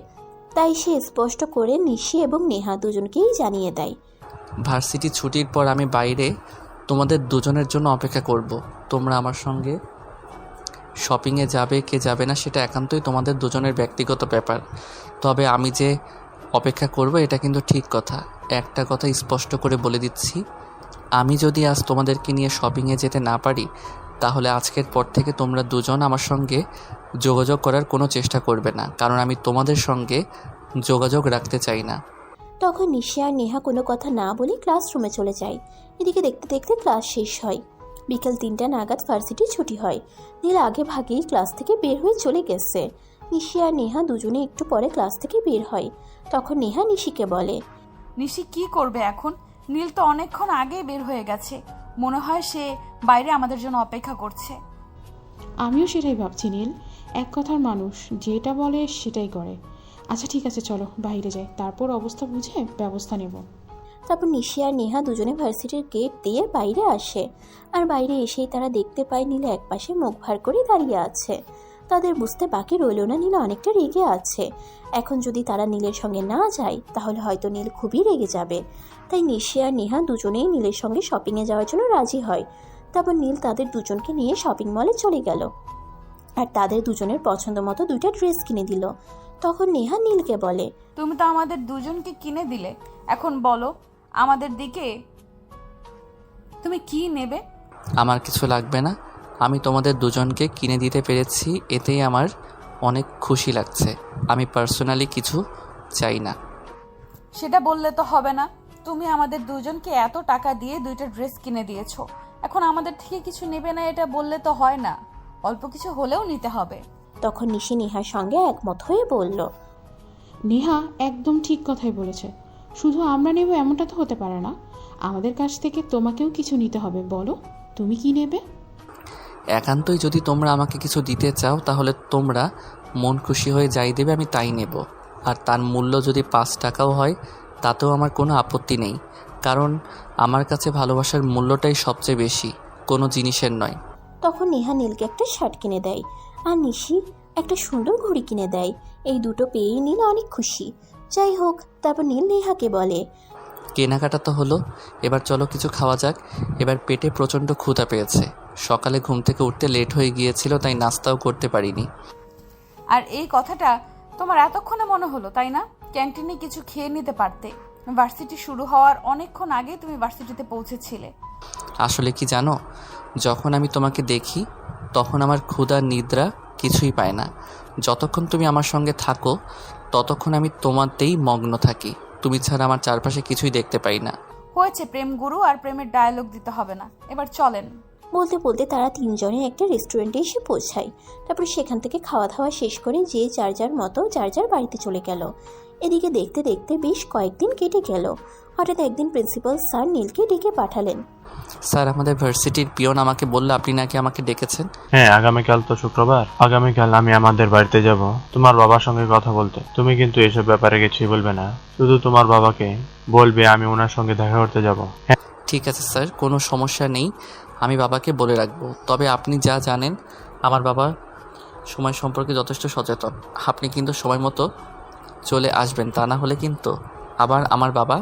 Speaker 2: তাই সে স্পষ্ট করে নিশি এবং নেহা দুজনকেই জানিয়ে দেয়,
Speaker 1: ভার্সিটি ছুটির পর আমি বাইরে তোমাদের দুজনের জন্য অপেক্ষা করব। তোমরা আমার সঙ্গে শপিংয়ে যাবে কে যাবে না সেটা একান্তই তোমাদের দুজনের ব্যক্তিগত ব্যাপার, তবে আমি যে অপেক্ষা করব এটা কিন্তু ঠিক কথা। একটা কথা স্পষ্ট করে বলে দিচ্ছি, আমি যদি আজ তোমাদেরকে নিয়ে শপিংয়ে যেতে না পারি তাহলে আজকের পর থেকে তোমরা দুজন আমার সঙ্গে যোগাযোগ করার কোনো চেষ্টা করবে না, কারণ আমি তোমাদের সঙ্গে যোগাযোগ রাখতে চাই না।
Speaker 2: তখন নিশি আর নেহা কোনো কথা না বলে ক্লাসরুমে চলে যায়। এদিকে দেখতে দেখতে ক্লাস শেষ হয়। বিকেল 3টা নাগাদ ভার্সিটি ছুটি হয়। নীল আগে ভাগেই ক্লাস থেকে বের হয়ে চলে গেছে। নিশি আর নেহা দুজনে একটু পরে ক্লাস থেকে বের হয়। তখন নেহা নিশিকে বলে,
Speaker 3: নিশি কি করবে এখন? নীল তো অনেকক্ষণ আগেই বের হয়ে গেছে, মনে হয় সে বাইরে আমাদের জন্য অপেক্ষা করছে।
Speaker 5: আমিও সেটাই ভাবছি নীল, এক কথার মানুষ, যেটা বলে সেটাই করে। আচ্ছা ঠিক আছে, চলো বাইরে যাই, তারপর অবস্থা বুঝে ব্যবস্থা নেব।
Speaker 2: তারপর নিশি আর নেহা দুজনে ভার্সিটির গেট দিয়ে বাইরে আসে। আর বাইরে এসেই তারা দেখতে পায় নীল একপাশে মুখ ভার করে দাঁড়িয়ে আছে। তাদের বুঝতে বাকি রইল না নীল অনেকটা রেগে আছে। এখন যদি তারা নীলের সঙ্গে না যায় তাহলে হয়তো নীল খুবই রেগে যাবে। তাই নিশি আর নেহা দুজনেই নীলের সঙ্গে শপিংয়ে যাওয়ার জন্য রাজি হয়। তারপর নীল তাদের দুজনকে নিয়ে শপিং মলে চলে গেল আর তাদের দুজনের পছন্দ মতো 2টা ড্রেস কিনে দিল। তখন নেহা নীলকে বলে,
Speaker 3: তুমি তো আমাদের দুজনকে কিনে দিলে, এখন বলো আমাদের দিকে তুমি কি নেবে?
Speaker 1: আমার কিছু লাগবে না, আমি তোমাদের দুজনকে কিনে দিতে পেরেছি, এতেই আমার অনেক খুশি লাগছে। আমি পার্সোনালি কিছু চাই না।
Speaker 3: সেটা বললে তো হবে না। তুমি আমাদের দুজনকে এত টাকা দিয়ে 2টা ড্রেস কিনে দিয়েছো, এখন আমাদের থেকে কিছু নেবে না এটা বললে তো হয় না। অল্প কিছু হলেও নিতে হবে।
Speaker 2: তখন নিশি নেহার সঙ্গে একমত হয়ে বলল,
Speaker 5: নেহা একদম ঠিক কথাই বলেছে, শুধু আমরা নেব এমনটা তো হতে পারে না, আমাদের কাছ থেকে তোমাকেও কিছু নিতে হবে। বলো তুমি কি নেবে?
Speaker 1: একান্তই যদি তোমরা আমাকে কিছু দিতে চাও তাহলে তোমরা মন খুশি হয়ে যাই দেবে, আমি তাই নেব। আর তার মূল্য যদি 5 টাকাও হয় তাতেও আমার কোনো আপত্তি নেই, কারণ আমার কাছে ভালোবাসার মূল্যটাই সবচেয়ে বেশি, কোনো জিনিসের নয়।
Speaker 2: তখন নেহা নীলকে একটা শার্ট কিনে দেয় আর নিশি একটা সুন্দর ঘড়ি কিনে দেয়। এই দুটো পেয়েই নীল অনেক খুশি। যাই হোক, তারপর নীল নেহাকে বলে,
Speaker 1: কেনাকাটা তো হলো, এবার চলো কিছু খাওয়া যাক। এবার পেটে প্রচণ্ড ক্ষুধা পেয়েছে, সকালে ঘুম থেকে উঠতে লেট হয়ে গিয়েছিল, তাই নাস্তাও করতে পারিনি।
Speaker 3: আর এই কথাটা তোমার এতক্ষণে মনে হলো, তাই না? ক্যান্টিনে কিছু খেয়ে নিতে পারতে। ভার্সিটি শুরু হওয়ার অনেকক্ষণ আগে তুমি ভার্সিটিতে পৌঁছেছিলে।
Speaker 1: আসলে কি জানো, যখন আমি তোমাকে দেখি তখন আমার ক্ষুধা নিদ্রা কিছুই পায় না। যতক্ষণ তুমি আমার সঙ্গে থাকো ততক্ষণ আমি তোমাতেই মগ্ন থাকি, তুমি ছাড়া আমার চারপাশে কিছুই দেখতে পাই না।
Speaker 3: হয়েছে, প্রেম গুরু আর প্রেমের ডায়ালগ দিতে হবে না, এবার চলেন।
Speaker 2: বলতে বলতে তারা তিনজনে একটা রেস্টুরেন্টে এসে পৌঁছায়। তারপর সেখান থেকে খাওয়া দাওয়া শেষ করে যে যার যার মতো যার যার বাড়িতে চলে গেল। এদিকে দেখতে দেখতে বেশ কয়েকদিন কেটে গেল। হঠাৎ একদিন প্রিন্সিপাল স্যার নীলকে ডেকে পাঠালেন।
Speaker 1: স্যার, আমাদের ভার্সিটির পিয়ন আমাকে বললো আপনি নাকি আমাকে ডেকেছেন।
Speaker 7: হ্যাঁ, আগামীকাল তো শুক্রবার, আগামীকাল আমি আমাদের বাড়িতে যাব তোমার বাবার সঙ্গে কথা বলতে। তুমি কিন্তু এসব ব্যাপারে কিছুই বলবে না, শুধু তোমার বাবাকে বলবে আমি ওনার সঙ্গে দেখা করতে যাব। হ্যাঁ
Speaker 1: ঠিক আছে স্যার, কোনো সমস্যা নেই, আমি বাবাকে বলে রাখবো। তবে আপনি যা জানেন আমার বাবা সময় সম্পর্কে যথেষ্ট সচেতন। আপনি কিন্তু সময় মতো চলে আসবেন, তা না হলে কিন্তু আবার আমার বাবা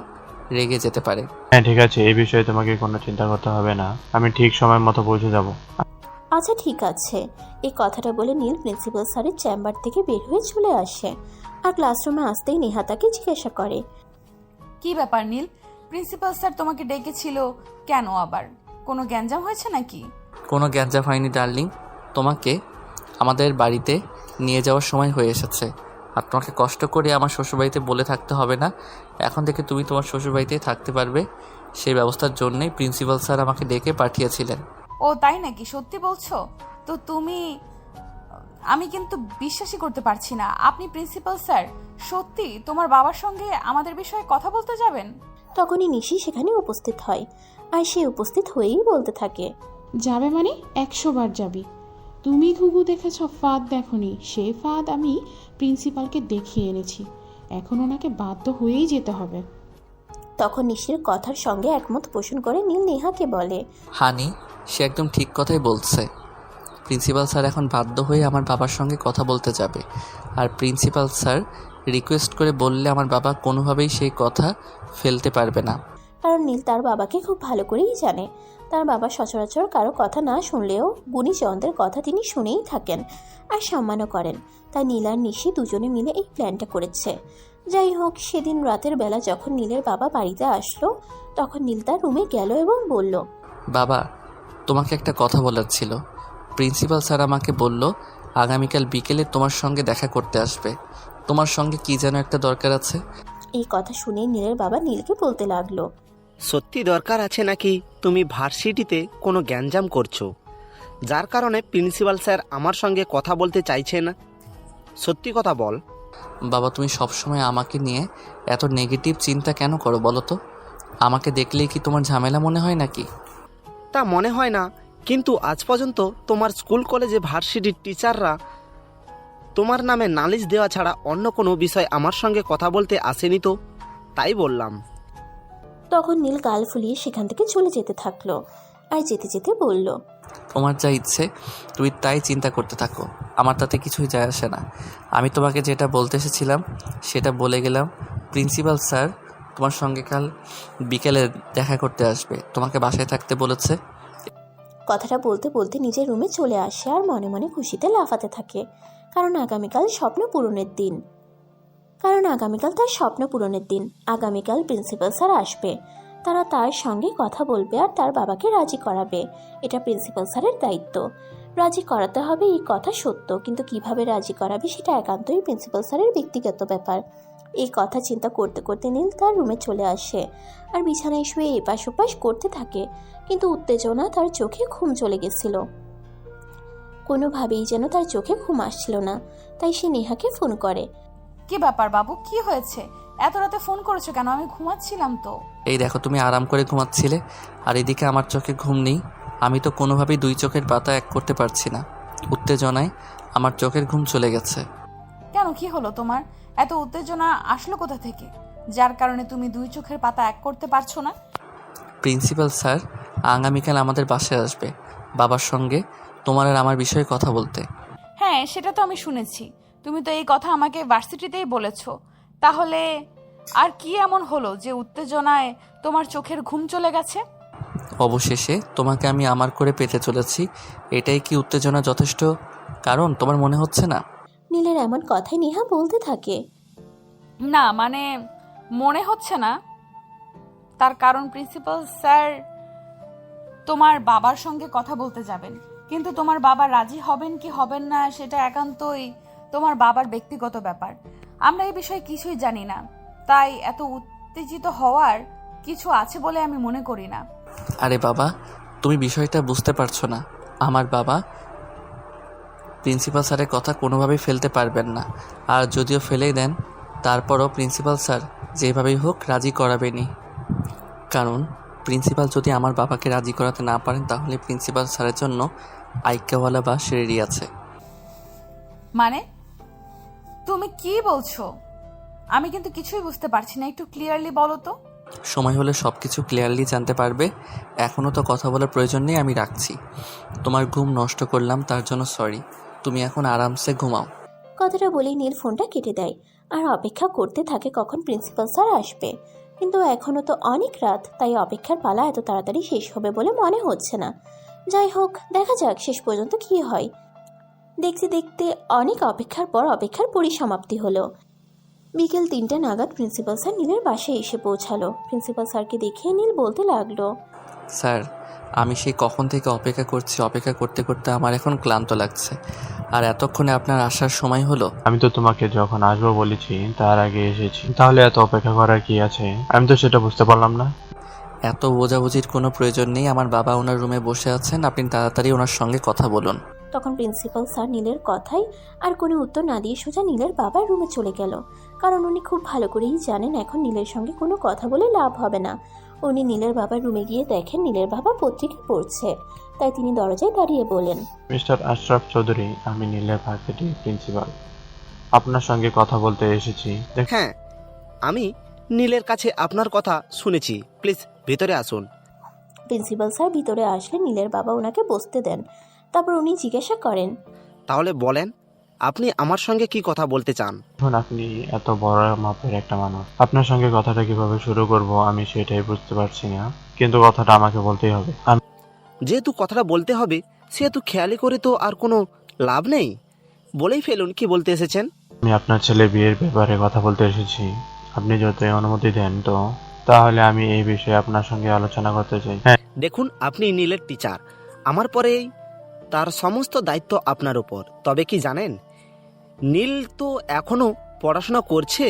Speaker 1: রেগে যেতে পারে।
Speaker 7: হ্যাঁ ঠিক আছে, এই বিষয়ে তোমাকে কোনো চিন্তা করতে হবে না, আমি ঠিক সময় মতো পৌঁছে যাব।
Speaker 2: আচ্ছা ঠিক আছে। এই কথাটা বলে নীল প্রিন্সিপাল স্যারের চেম্বার থেকে বের হয়ে চলে আসে। আর ক্লাসরুমে আসতেই নেহা তাকে জিজ্ঞাসা করে,
Speaker 3: কি ব্যাপার নীল, প্রিন্সিপাল স্যার তোমাকে ডেকেছিল কেন? আবার কোনো গ্যাঞ্জাম হয়েছে নাকি?
Speaker 1: কোনো গ্যাঞ্জাম হয়নি ডার্লিং, তোমাকে আমাদের বাড়িতে নিয়ে যাওয়ার সময় হয়ে এসেছে। আর তোমাকে কষ্ট করে আমার শ্বশুরবাড়িতে বলে থাকতে হবে না, এখন থেকে তুমি তোমার শ্বশুরবাড়িতেই থাকতে পারবে। সেই ব্যবস্থার জন্যই প্রিন্সিপাল স্যার আমাকে ডেকে পাঠিয়েছিলেন।
Speaker 3: ও তাই নাকি? সত্যি বলছো তো তুমি? আমি কিন্তু বিশ্বাসই করতে পারছি না। আপনি প্রিন্সিপাল স্যার সত্যি তোমার বাবার সঙ্গে আমাদের বিষয়ে কথা বলতে যাবেন?
Speaker 2: তখনই নিশি সেখানে উপস্থিত হয়। আর সে উপস্থিত হয়েই বলতে থাকে,
Speaker 5: যাবে মানে 100 বার যাবি। তুমি ঘুঘু দেখেছ, ফাঁদ দেখনি। সেই ফাঁদ আমি প্রিন্সিপালকে দেখিয়ে এনেছি, এখন ওনাকে বাধ্য হয়েই যেতে হবে।
Speaker 2: তখন নিশির কথার সঙ্গে একমত পোষণ করে নীল নেহাকে বলে,
Speaker 1: হানি, সে একদম ঠিক কথাই বলছে। প্রিন্সিপাল স্যার এখন বাধ্য হয়ে আমার বাবার সঙ্গে কথা বলতে যাবে। আর প্রিন্সিপাল স্যার রিকোয়েস্ট করে বললে আমার বাবা কোনোভাবেই সেই কথা ফেলতে পারবে না।
Speaker 2: কারণ নীল তার বাবাকে খুব ভালো করেই জানে। তার বাবা সচরাচর কারো কথা না শুনলেও গুণীজনদের কথা তিনি শুনেই থাকেন আর সম্মানও করেন। তাই নীল আর নিশি দুজনে মিলে এই প্ল্যানটা করেছে। যাই হোক, সেদিন রাতের বেলা যখন নীলের বাবা বাড়িতে আসলো তখন নীল তার রুমে গেল এবং বলল,
Speaker 1: বাবা, তোমাকে একটা কথা বলার ছিল। প্রিন্সিপাল স্যার আমাকে বলল আগামীকাল বিকেলে তোমার সঙ্গে দেখা করতে আসবে। তোমার সঙ্গে কি যেন একটা দরকার আছে।
Speaker 2: এই কথা শুনে নীলের বাবা নীলকে বলতে লাগলো,
Speaker 10: সত্যি দরকার আছে নাকি তুমি ভার্সিটিতে কোনো গ্যাঞ্জাম করছো, যার কারণে প্রিন্সিপাল স্যার আমার সঙ্গে কথা বলতে চাইছে না? সত্যি কথা বল।
Speaker 1: বাবা তুমি সবসময় আমাকে নিয়ে এত নেগেটিভ চিন্তা কেন করো বলো তো? আমাকে দেখলেই কি তোমার ঝামেলা মনে হয় নাকি?
Speaker 10: তা মনে হয় না, কিন্তু আজ পর্যন্ত তোমার স্কুল কলেজে ভার্সিটির টিচাররা তোমার নামে নালিশ দেওয়া ছাড়া অন্য কোনো বিষয় আমার সঙ্গে কথা বলতে আসেনি তো, তাই বললাম।
Speaker 2: তখন নীল গাল ফুলিয়ে সেখান থেকে চলে যেতে থাকলো আর যেতে যেতে বলল,
Speaker 1: তোমার যা ইচ্ছে তুমি তাই চিন্তা করতে থাকো, আমার তাতে কিছুই যায় আসে না। আমি তোমাকে যেটা বলতে এসেছিলাম সেটা বলে গেলাম। প্রিন্সিপাল স্যার তোমার সঙ্গে কাল বিকেলে দেখা করতে আসবে, তোমাকে বাসায় থাকতে বলেছে।
Speaker 2: কথাটা বলতে বলতে নিজের রুমে চলে আসে আর মনে মনে খুশিতে লাফাতে থাকে, কারণ আগামীকাল তার স্বপ্ন পূরণের দিন। আগামীকাল প্রিন্সিপাল স্যার আসবে, তারা তার সঙ্গে কথা বলবে আর তার বাবাকে রাজি করাবে। এটা প্রিন্সিপাল স্যারের দায়িত্ব। রাজি করাতে হবে এই কথা সত্য, কিন্তু কিভাবে রাজি করাবে সেটা একান্তই প্রিন্সিপাল স্যারের ব্যক্তিগত ব্যাপার। এই কথা চিন্তা করতে করতে নীল তার রুমে চলে আসে আর বিছানায় শুয়ে এপাশ ওপাশ করতে থাকে, কিন্তু উত্তেজনা তার চোখে ঘুম চলে গেছিল। কোনোভাবেই যেন তার চোখে ঘুম আসছিল না, তাই সে নেহাকে ফোন করে।
Speaker 3: কি ব্যাপার বাবু, কি হয়েছে? এত রাতে ফোন করেছো কেন? আমি ঘুমাচ্ছিলাম তো।
Speaker 1: এই দেখো তুমি আরাম করে ঘুমাচ্ছিলে আর এদিকে আমার চোখে ঘুম নেই। আমি তো কোনোভাবেই দুই চোখের পাতা এক করতে পারছি না, উত্তেজনায় আমার চোখের ঘুম চলে গেছে।
Speaker 3: কেন, কি হলো তোমার? এত উত্তেজনা আসলো কোথা থেকে, যার কারণে তুমি দুই চোখের পাতা এক করতে পারছো না?
Speaker 1: প্রিন্সিপাল স্যার আগামীকাল আমাদের বাসায় আসবে বাবার সঙ্গে তোমার আর আমার বিষয়ে কথা বলতে।
Speaker 3: হ্যাঁ, সেটা তো আমি শুনেছি। তুমি তো এই কথা আমাকে ভার্সিটিতেই বলেছো। তাহলে আর কি এমন হলো যে উত্তেজনায় তোমার চোখের ঘুম চলে গেছে?
Speaker 1: অবশেষে তোমাকে আমি আমার করে পেতে চলেছি, এটাই কি উত্তেজনা যথেষ্ট কারণ তোমার মনে হচ্ছে না?
Speaker 2: নীলের এমন কথাই নেহা বলতে থাকে।
Speaker 3: না মানে মনে হচ্ছে না, তার কারণ প্রিন্সিপাল স্যার তোমার বাবার সঙ্গে কথা বলতে যাবেন, কিন্তু তোমার বাবা রাজি হবেন কি হবেন না সেটা একান্তই তোমার বাবার ব্যক্তিগত ব্যাপার। আমরা এই বিষয়ে কিছুই জানি না, তাই এত উত্তেজিত হওয়ার কিছু আছে বলে আমি মনে করি না।
Speaker 1: আরে বাবা, তুমি বিষয়টা বুঝতে পারছো না। আমার বাবা প্রিন্সিপাল স্যারের কথা কোনোভাবেই ফেলতে পারবেন না, আর যদিও ফেলেই দেন তারপরও প্রিন্সিপাল স্যার যেভাবেই হোক রাজি করাবেনি। কারণ প্রিন্সিপাল যদি আমার বাবাকে রাজি করাতে না পারেন তাহলে প্রিন্সিপাল স্যারের জন্য আইক্যাওয়ালা বাস রেডি আছে।
Speaker 3: মানে তুমি কি বলছো? আমি কিন্তু কিছুই বুঝতে পারছি না, একটু ক্লিয়ারলি বলো তো।
Speaker 1: সময় হলে সব কিছু ক্লিয়ারলি জানতে পারবে, এখনও তো কথা বলার প্রয়োজন নেই। আমি রাখছি, তোমার ঘুম নষ্ট করলাম তার জন্য সরি। তুমি এখন আরামসে ঘুমাও।
Speaker 2: কথাটা বলেই নীল ফোনটা কেটে দেয় আর অপেক্ষা করতে থাকে কখন প্রিন্সিপাল স্যার আসবে। কিন্তু এখনও তো অনেক রাত, তাই অপেক্ষার পালা এত তাড়াতাড়ি শেষ হবে বলে মনে হচ্ছে না। যাই হোক, দেখা যাক শেষ পর্যন্ত কী হয়। দেখতে দেখতে অনেক অপেক্ষার পর অপেক্ষার পরিসমাপ্তি হলো। বিকেল 3টা নাগাদ প্রিন্সিপাল স্যার নীলের বাসায় এসে পৌঁছালো। প্রিন্সিপাল স্যারকে দেখে নীল বলতে লাগলো,
Speaker 1: স্যার আমি সেই কখন থেকে অপেক্ষা করছি, অপেক্ষা করতে করতে আমার এখন ক্লান্ত লাগছে, আর এতক্ষণে আপনার আসার সময় হলো।
Speaker 7: আমি তো তোমাকে যখন আসবো বলেছি তার আগে এসেছি, তাহলে এত অপেক্ষা করার কি আছে? আমি তো সেটা বুঝতে পারলাম না।
Speaker 1: এত বোঝাবুঝির কোনো প্রয়োজন নেই। আমার বাবা ওনার রুমে বসে আছেন, আপনি তাড়াতাড়ি ওনার সঙ্গে কথা বলুন।
Speaker 2: তখন প্রিন্সিপাল স্যার নীলের কথাই আর কোনো উত্তর না দিয়ে সোজা নীলের বাবার রুমে চলে গেল, কারণ উনি খুব ভালো করেই জানেন এখন নীলের সঙ্গে কোনো কথা বলে লাভ হবে না। উনি নীলের বাবার রুমে গিয়ে দেখেন নীলের বাবা পত্রিকা পড়ছে, তাই তিনি দরজায় দাঁড়িয়ে বলেন,
Speaker 7: মিস্টার আশরাফ চৌধুরী, আমি নীলের ভার্সিটির প্রিন্সিপাল, আপনার সঙ্গে কথা বলতে এসেছি।
Speaker 10: হ্যাঁ, আমি নীলের কাছে আপনার কথা শুনেছি, প্লিজ ভেতরে আসুন।
Speaker 2: প্রিন্সিপাল স্যার ভিতরে আসলে নীলের বাবা ওনাকে বসতে দেন। তারপর উনি জিজ্ঞাসা করেন,
Speaker 10: তাহলে বলেন আপনি আমার সঙ্গে কি কথা বলতে চান?
Speaker 7: এখন আপনি এত বড় মাপের একটা মানুষ, আপনার সঙ্গে কথাটা কিভাবে শুরু করব আমি সেটাই বুঝতে পারছি না, কিন্তু কথাটা আমাকে বলতেই হবে।
Speaker 10: যেহেতু কথাটা বলতে হবে সেহেতু খেয়ালি করে তো আর কোনো লাভ নেই, বলেই ফেলুন কি বলতে এসেছেন।
Speaker 7: আমি আপনার ছেলে বিয়ের ব্যাপারে কথা বলতে এসেছি, আপনি যদি অনুমতি দেন তো তাহলে আমি এই বিষয়ে আপনার সঙ্গে আলোচনা করতে চাই। হ্যাঁ,
Speaker 10: দেখুন আপনি নীলের টিচার, আমার পরেই তার সমস্ত দায়িত্ব আপনার উপর। তবে কি জানেন, নীল তো এখনো পড়াশোনা করছে,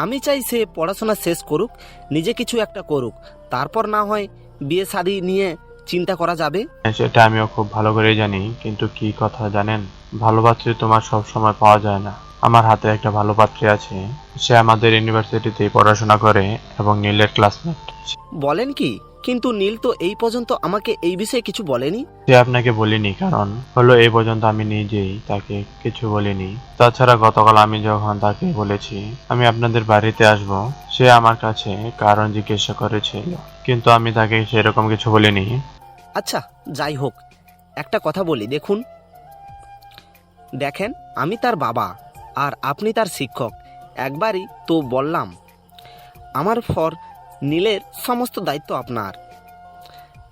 Speaker 10: আমি চাই সে পড়াশোনা শেষ করুক, নিজে কিছু একটা করুক, তারপর না হয় বিয়ে শাদী নিয়ে চিন্তা করা যাবে।
Speaker 7: সেটা আমিও খুব ভালো করেই জানি, কিন্তু কি কথা জানেন, ভালোবাসা তোমার সব সময় পাওয়া যায় না। আমার হাতে একটা ভালো পাত্রী আছে। সে আমাদের ইউনিভার্সিটিতেই পড়াশোনা করে এবং নীলের ক্লাসমেট।
Speaker 10: বলেন কি? কিন্তু নীল তো এই পর্যন্ত আমাকে এই বিষয়ে কিছু বলেনি।
Speaker 7: সে আপনাকে বলিনি কারণ হলো এই পর্যন্ত আমি নিজেই তাকে কিছু বলিনি। তাছাড়া গতকাল আমি যখন তাকে বলেছি আমি আপনাদের বাড়িতে আসব, সে আমার কাছে কারণ জিজ্ঞাসা করেছিল, কিন্তু আমি তাকে সেরকম কিছু বলিনি।
Speaker 10: আচ্ছা, যাই হোক, একটা কথা বলি, দেখেন আমি তার বাবা আর আপনি তার শিক্ষক। একবারই তো বললাম আমার পর নীলের সমস্ত দায়িত্ব আপনার।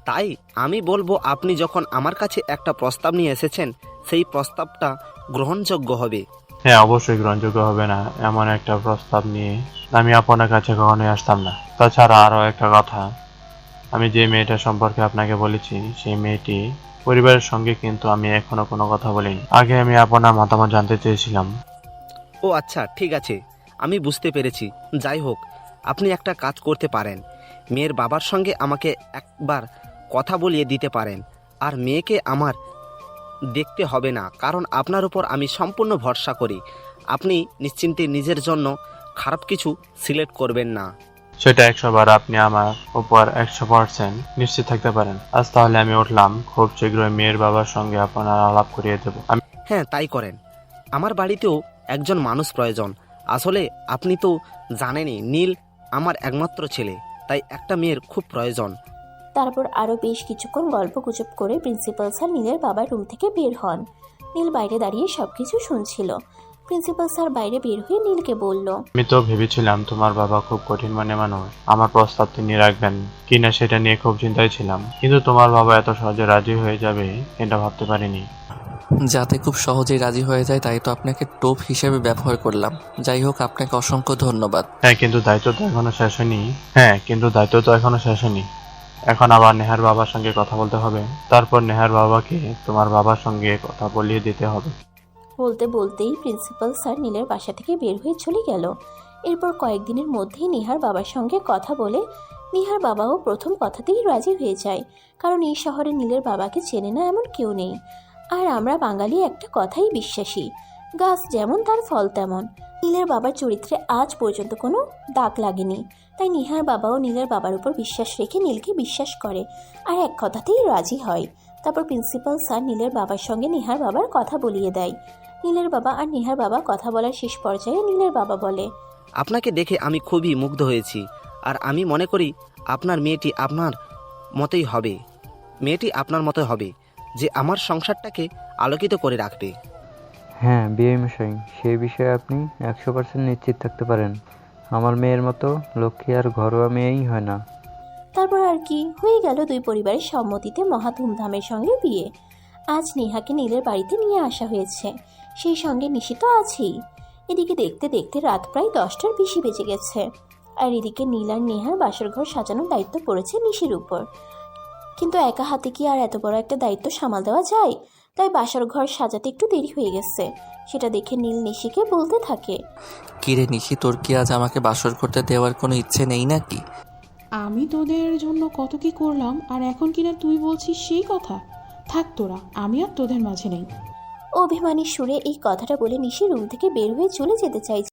Speaker 10: তাই আমি বলবো আপনি যখন আমার কাছে একটা প্রস্তাব নিয়ে এসেছেন সেই প্রস্তাবটা গ্রহণযোগ্য হবে।
Speaker 7: হ্যাঁ, অবশ্যই গ্রহণযোগ্য হবে না এমন একটা প্রস্তাব নিয়ে আমি আপনার কাছে কখনোই আসতাম না। তাছাড়া আরও একটা কথা, আমি যে মেয়েটা সম্পর্কে আপনাকে বলেছি সেই মেয়েটি পরিবারের সঙ্গে কিন্তু আমি এখনো কোনো কথা বলিনি। আগে আমি আপনার মতামত জানতে চেয়েছিলাম।
Speaker 10: ও আচ্ছা, ঠিক আছে, আমি বুঝতে পেরেছি। যাই হোক, আপনি একটা কাজ করতে পারেন, মেয়ের বাবার সঙ্গে আমাকে একবার কথা বলিয়ে দিতে পারেন। আর মেয়েকে আমার দেখতে হবে না, কারণ আপনার উপর আমি সম্পূর্ণ ভরসা করি। আপনি নিশ্চিন্তে নিজের জন্য খারাপ কিছু সিলেক্ট করবেন না।
Speaker 7: সেটা 100 বার আপনি আমার উপর 100% নিশ্চিত থাকতে পারেন। আজ তাহলে আমি উঠলাম, খুব শীঘ্রই মেয়ের বাবার সঙ্গে আপনার আলাপ করিয়ে দেবো।
Speaker 10: হ্যাঁ, তাই করেন। আমার বাড়িতেও একজন মানুষ প্রয়োজন। আসলে আপনি তো জানেনই নীল আমার একমাত্র ছেলে, তাই একটা মেয়ের খুব প্রয়োজন।
Speaker 2: তারপর আরও বেশ কিছুক্ষণ গল্পগুজব করে প্রিন্সিপাল স্যার নীলের বাবার রুম থেকে বের হন। নীল বাইরে দাঁড়িয়ে সবকিছু শুনছিল। প্রিন্সিপাল স্যার বাইরে বের হয়ে নীলকে বলল,
Speaker 7: আমি তো ভেবেছিলাম তোমার বাবা খুব কঠিন মনের মানুষ, আমার প্রস্তাব তিনি রাখবেন কিনা সেটা নিয়ে খুব চিন্তায় ছিলাম, কিন্তু তোমার বাবা এত সহজে রাজি হয়ে যাবে এটা ভাবতে পারিনি।
Speaker 1: যাতে খুব সহজেই রাজি হয়ে যায় তাই তো আপনাকে টোপ হিসেবে ব্যবহার করলাম। যাই হোক, আপনাকে অসংখ্য ধন্যবাদ।
Speaker 7: হ্যাঁ, কিন্তু দায়িত্ব তো এখনো শেষ হয়নি। এখন আবার নেহার বাবার সঙ্গে কথা বলতে হবে, তারপর নেহার বাবাকে তোমার বাবার সঙ্গে কথা বলিয়ে দিতে হবে।
Speaker 2: বলতে বলতেই প্রিন্সিপাল স্যার নীলের বাসা থেকে বের হয়ে চলে গেল। এরপর কয়েকদিনের মধ্যেই নিহার বাবার সঙ্গে কথা বলে নিহার বাবাও প্রথম কথাতেই রাজি হয়ে যায়, কারণ এই শহরে নীলের বাবাকে চেনে না এমন কেউ নেই। আর আমরা বাঙালি একটা কথাই বিশ্বাসী, গাছ যেমন তার ফল তেমন। নীলের বাবার চরিত্রে আজ পর্যন্ত কোনো দাগ লাগেনি, তাই নিহার বাবাও নীলের বাবার উপর বিশ্বাস রেখে নীলকে বিশ্বাস করে আর এক কথাতেই রাজি হয়। তারপর প্রিন্সিপাল স্যার নীলের বাবার সঙ্গে নিহার বাবার কথা বলিয়ে দেয়। নীলের বাবা আর নিহার বাবা কথা বলার শেষ পর্যায়ে নীলের বাবা বলে,
Speaker 10: আপনাকে দেখে আমি খুবই মুগ্ধ হয়েছি, আর আমি মনে করি আপনার মেয়েটি আপনার মতোই হবে, যে আমার সংসারটাকে আলোকিত করে রাখবে।
Speaker 11: হ্যাঁ বিয়ে মশাই, সেই বিষয়ে আপনি 100% নিশ্চিত থাকতে পারেন। আমার মেয়ের মতো লক্ষ্মী আর ঘরোয়া মেয়েই হয় না।
Speaker 2: তারপর আর কি, হয়ে গেল দুই পরিবারের সম্মতিতে মহা ধুমধামের সঙ্গে বিয়ে। আজ নেহাকে নীলের বাড়িতে নিয়ে আসা হয়েছে, সেই সঙ্গে নিশি তো আছেই। এদিকে দেখতে দেখতে রাত প্রায় 10টার বেশি বেজে গেছে, আর এদিকে নীল আর নেহার বাসর ঘর সাজানোর দায়িত্ব পড়েছে নিশির উপর। কিন্তু একা হাতে কি আর এত বড় একটা দায়িত্ব সামাল দেওয়া যায়? তাই বাসর ঘর সাজাতে একটু দেরি হয়ে গেছে। সেটা দেখে নীল নিশিকে বলতে থাকে,
Speaker 1: কিরে নিশি, তোর কি আজ আমাকে বাসর করতে দেওয়ার কোনো ইচ্ছে নেই নাকি?
Speaker 5: আমি তোদের জন্য কত কি করলাম, আর এখন কিনা তুই বলছিস সেই কথা? থাক তোরা, আমি আর তোদের মাঝে নেই।
Speaker 2: অভিমানী সুরে এই কথাটা বলে নিশি রুম থেকে বের হয়ে চলে যেতে চাইছে।